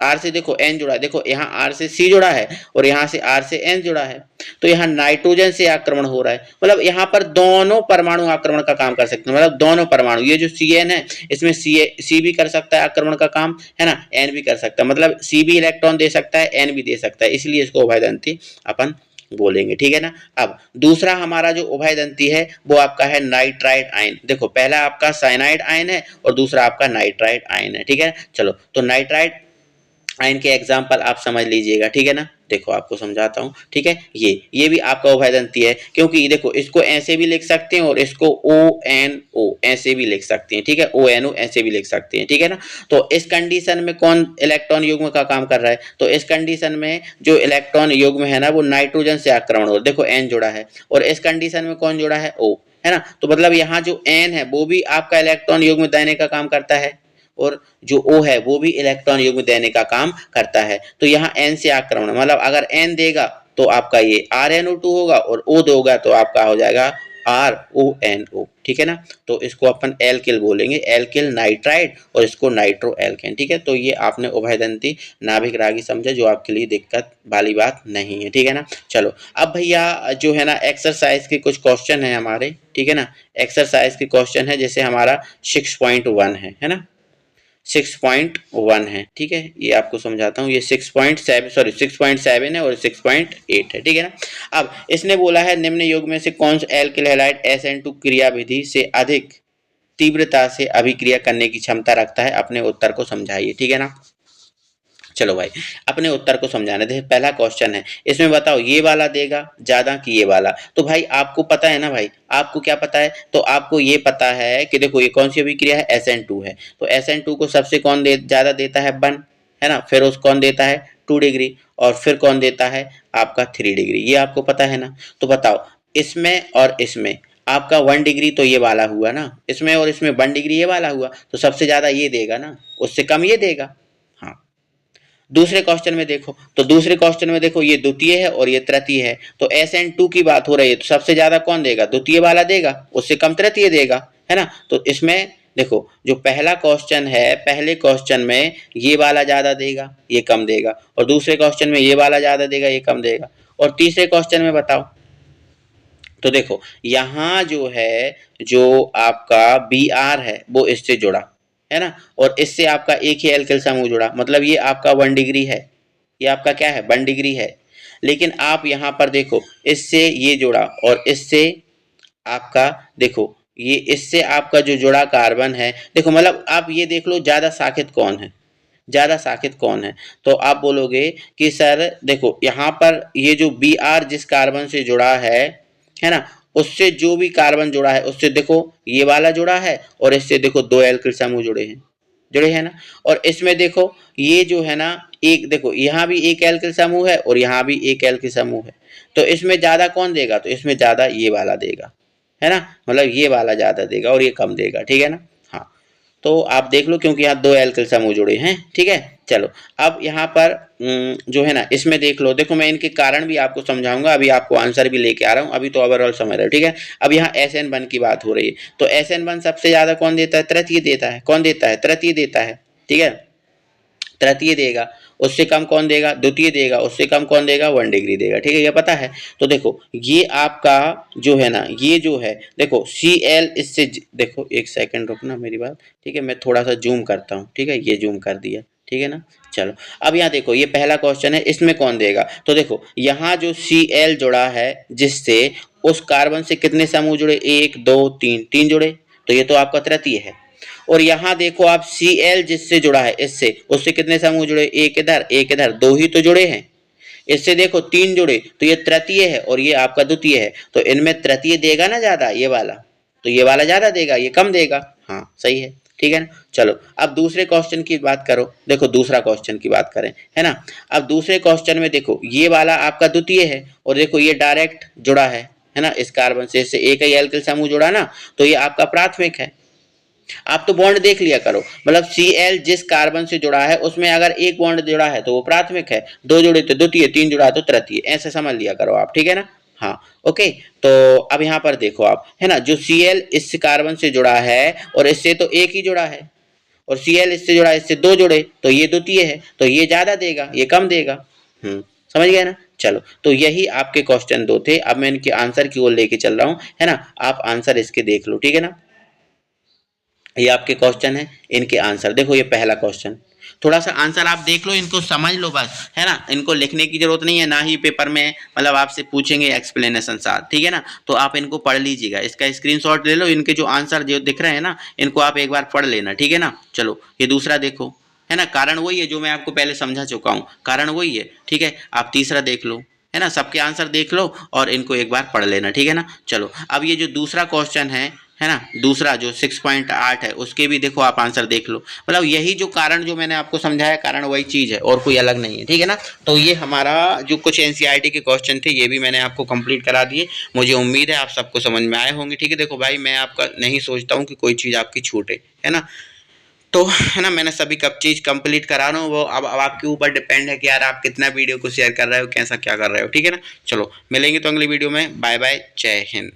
Speaker 1: R से देखो N जुड़ा है, देखो यहाँ R से C जुड़ा है और यहाँ से R से N जुड़ा है, तो यहाँ नाइट्रोजन से आक्रमण हो रहा है, मतलब यहाँ पर दोनों परमाणु आक्रमण का काम कर सकते हैं, मतलब दोनों परमाणु, ये जो Cn है इसमें C भी कर सकता है आक्रमण का काम, है ना, N भी कर सकता है, मतलब C भी इलेक्ट्रॉन दे सकता है, N भी दे सकता है, इसलिए इसको उभयदंती अपन बोलेंगे, ठीक है ना। अब दूसरा हमारा जो उभयदंती है वो आपका है नाइट्राइट आयन। देखो पहला आपका साइनाइड आयन है और दूसरा आपका नाइट्राइट आयन है, ठीक है। चलो तो नाइट्राइट आयन के एग्जाम्पल आप समझ लीजिएगा, ठीक है ना। देखो आपको समझाता हूँ, ठीक है। ये भी आपका उभयदंती है, क्योंकि देखो इसको ऐसे भी लिख सकते हैं और इसको ONO ऐसे भी लिख सकते हैं, ठीक है, ONO ऐसे भी लिख सकते हैं, ठीक है ना। तो इस कंडीशन में कौन इलेक्ट्रॉन युग्म का काम कर रहा है, तो इस कंडीशन में जो इलेक्ट्रॉन युग्म है ना वो नाइट्रोजन से आक्रमण हो, देखो N जुड़ा है और इस कंडीशन में कौन जुड़ा है, O, है ना। तो मतलब यहाँ जो N है वो भी आपका इलेक्ट्रॉन युग्म देने का काम करता है और जो O है वो भी इलेक्ट्रॉन युग्म देने का काम करता है। तो यहाँ N से आक्रमण, मतलब अगर N देगा तो आपका ये RnO2 होगा और O दोगा तो आपका हो जाएगा RONO, ठीक है ना। तो इसको अपन एल्किल बोलेंगे, एल्किल नाइट्राइड, और इसको नाइट्रो एल्केन, ठीक है। तो ये आपने उभयदंती नाभिक रागी समझा, जो आपके लिए दिक्कत वाली बात नहीं है, ठीक है ना। चलो अब भैया जो है ना एक्सरसाइज के कुछ क्वेश्चन है हमारे, ठीक है ना। एक्सरसाइज के क्वेश्चन है, जैसे हमारा 6.1 है ना, 6.1 है, ठीक है। ये आपको समझाता हूँ, ये 6.7 है और 6.8 है, ठीक है ना। अब इसने बोला है निम्न युग में से कौन सा एल्किल हैलाइड SN2 क्रिया विधि से अधिक तीव्रता से अभिक्रिया करने की क्षमता रखता है, अपने उत्तर को समझाइए, ठीक है ना। चलो भाई अपने उत्तर को समझाने दे। पहला क्वेश्चन है, इसमें बताओ ये वाला देगा ज्यादा कि ये वाला, तो भाई आपको पता है ना भाई, आपको क्या पता है, तो आपको ये पता है कि देखो ये कौन सी अभिक्रिया है, SN2 है, तो SN2 को सबसे कौन ज्यादा देता है, 1, है ना, फिर उस कौन देता है 2 डिग्री, और फिर कौन देता है आपका 3 डिग्री, ये आपको पता है ना। तो बताओ इसमें और इसमें आपका 1 डिग्री तो ये वाला हुआ ना, इसमें और इसमें 1 डिग्री ये वाला हुआ, तो सबसे ज्यादा ये देगा ना, उससे कम ये देगा। हाँ दूसरे क्वेश्चन में देखो, तो दूसरे क्वेश्चन में देखो ये द्वितीय है और ये तृतीय है, तो SN2 की बात हो रही है, तो सबसे ज्यादा कौन देगा, द्वितीय वाला देगा, उससे कम तृतीय देगा, है ना। तो इसमें देखो जो पहला क्वेश्चन है, पहले क्वेश्चन में ये वाला ज्यादा देगा ये कम देगा, और दूसरे क्वेश्चन में ये वाला ज्यादा देगा ये कम देगा, और तीसरे क्वेश्चन में बताओ, तो देखो यहाँ जो है, जो आपका Br है वो इससे जुड़ा है ना, और इससे आपका एक ही एल्किल समूह जुड़ा, मतलब ये आपका 1 डिग्री है, ये आपका क्या है 1 डिग्री है। लेकिन आप यहाँ पर देखो इससे ये जुड़ा और इससे आपका देखो ये, इससे आपका जो जुड़ा कार्बन है, देखो मतलब आप ये देख लो ज्यादा शाखित कौन है, ज्यादा शाखित कौन है, तो आप बोलोगे कि सर देखो यहाँ पर ये जो Br जिस कार्बन से जुड़ा है ना, उससे जो भी कार्बन जुड़ा है उससे देखो ये वाला जुड़ा है और इससे देखो 2 एल्किल समूह जुड़े हैं ना, और इसमें देखो ये जो है ना एक, देखो यहाँ भी एक एल्किल समूह है और यहाँ भी एक एल्किल समूह है, तो इसमें ज्यादा कौन देगा, तो इसमें ज्यादा ये वाला देगा, है ना, मतलब ये वाला ज्यादा देगा और ये कम देगा, ठीक है ना। हाँ तो आप देख लो क्योंकि यहाँ 2 एल्किल समूह जुड़े हैं, ठीक है। चलो अब यहाँ पर जो है ना इसमें देख लो, देखो मैं इनके कारण भी आपको समझाऊंगा, अभी आपको आंसर भी लेके आ रहा हूँ, अभी तो ओवरऑल समझ रहे हो, ठीक है। अब यहाँ SN1 की बात हो रही है, तो SN1 सबसे ज्यादा कौन देता है, तृतीय देता है, कौन देता है, तृतीय देता है, ठीक है, तृतीय देगा, उससे कम कौन देगा, द्वितीय देगा, उससे कम कौन देगा, 1 डिग्री देगा, ठीक है, ये पता है। तो देखो ये आपका जो है ना, ये जो है देखो Cl इससे देखो एक सेकंड रुकना मेरी बात, ठीक है, मैं थोड़ा सा जूम करता हूँ, ठीक है, ये जूम कर दिया, ठीक है ना। चलो अब यहाँ देखो ये पहला क्वेश्चन है, इसमें कौन देगा, तो देखो यहाँ जो Cl जुड़ा है जिससे उस कार्बन से कितने समूह जुड़े, 1 2 3, 3 जुड़े, तो ये तो आपका तृतीय है। और यहाँ देखो आप Cl जिससे जुड़ा है इससे, उससे कितने समूह जुड़े, एक इधर 2 ही तो जुड़े हैं, इससे देखो 3 जुड़े, तो ये तृतीय है और ये आपका द्वितीय है, तो इनमें तृतीय देगा ना ज्यादा, ये वाला, तो ये वाला ज्यादा देगा ये कम देगा, हाँ सही है, ठीक है ना। चलो अब दूसरे क्वेश्चन की बात करो, देखो दूसरा क्वेश्चन की बात करें, है ना। अब दूसरे क्वेश्चन में देखो ये वाला आपका द्वितीय है और देखो ये डायरेक्ट जुड़ा है ना, इस कार्बन से इससे एक ही एल्किल समूह जुड़ा ना, तो ये आपका प्राथमिक है। आप तो बॉन्ड देख लिया करो, मतलब Cl जिस कार्बन से जुड़ा है उसमें अगर एक बॉन्ड जुड़ा है तो वो प्राथमिक है, 2 जुड़े तो द्वितीय, 3 जुड़ा तो तृतीय, ऐसे समझ लिया करो आप, ठीक है ना। हाँ ओके, तो अब यहाँ पर देखो आप, है ना, जो Cl इस कार्बन से जुड़ा है और इससे तो एक ही जुड़ा है, और Cl इससे जुड़ा, इससे 2 जुड़े तो ये द्वितीय है, तो ये ज्यादा देगा, ये कम देगा। समझ गए ना। चलो, तो यही आपके क्वेश्चन 2 थे। अब मैं इनके आंसर की ओर लेके चल रहा हूँ, है ना। आप आंसर इसके देख लो, ठीक है ना। ये आपके क्वेश्चन है, इनके आंसर देखो। ये पहला क्वेश्चन, थोड़ा सा आंसर आप देख लो, इनको समझ लो बस, है ना। इनको लिखने की जरूरत नहीं है, ना ही पेपर में मतलब आपसे पूछेंगे एक्सप्लेनेशन साथ, ठीक है ना। तो आप इनको पढ़ लीजिएगा, इसका स्क्रीनशॉट ले लो, इनके जो आंसर जो दिख रहे हैं ना, इनको आप एक बार पढ़ लेना, ठीक है ना। चलो, ये दूसरा देखो, है ना। कारण वही है जो मैं आपको पहले समझा चुका हूँ, कारण वही है, ठीक है। आप तीसरा देख लो, है ना। सबके आंसर देख लो और इनको एक बार पढ़ लेना, ठीक है ना। चलो, अब ये जो दूसरा क्वेश्चन है ना, दूसरा जो 6.8 है, उसके भी देखो आप आंसर देख लो। मतलब यही जो कारण जो मैंने आपको समझाया, कारण वही चीज है और कोई अलग नहीं है, ठीक है ना। तो ये हमारा जो कुछ एनसीईआरटी के क्वेश्चन थे, ये भी मैंने आपको कंप्लीट करा दिए। मुझे उम्मीद है आप सबको समझ में आए होंगे, ठीक है। देखो भाई, मैं आपका नहीं सोचता हूँ कि कोई चीज आपकी छूटे, है ना। तो है ना, मैंने सभी कब चीज कंप्लीट करा रहा हूँ, वो अब आपके ऊपर डिपेंड है कि यार आप कितना वीडियो को शेयर कर रहे हो, कैसा क्या कर रहे हो, ठीक है ना। चलो, मिलेंगे तो अगली वीडियो में। बाय बाय, जय हिंद।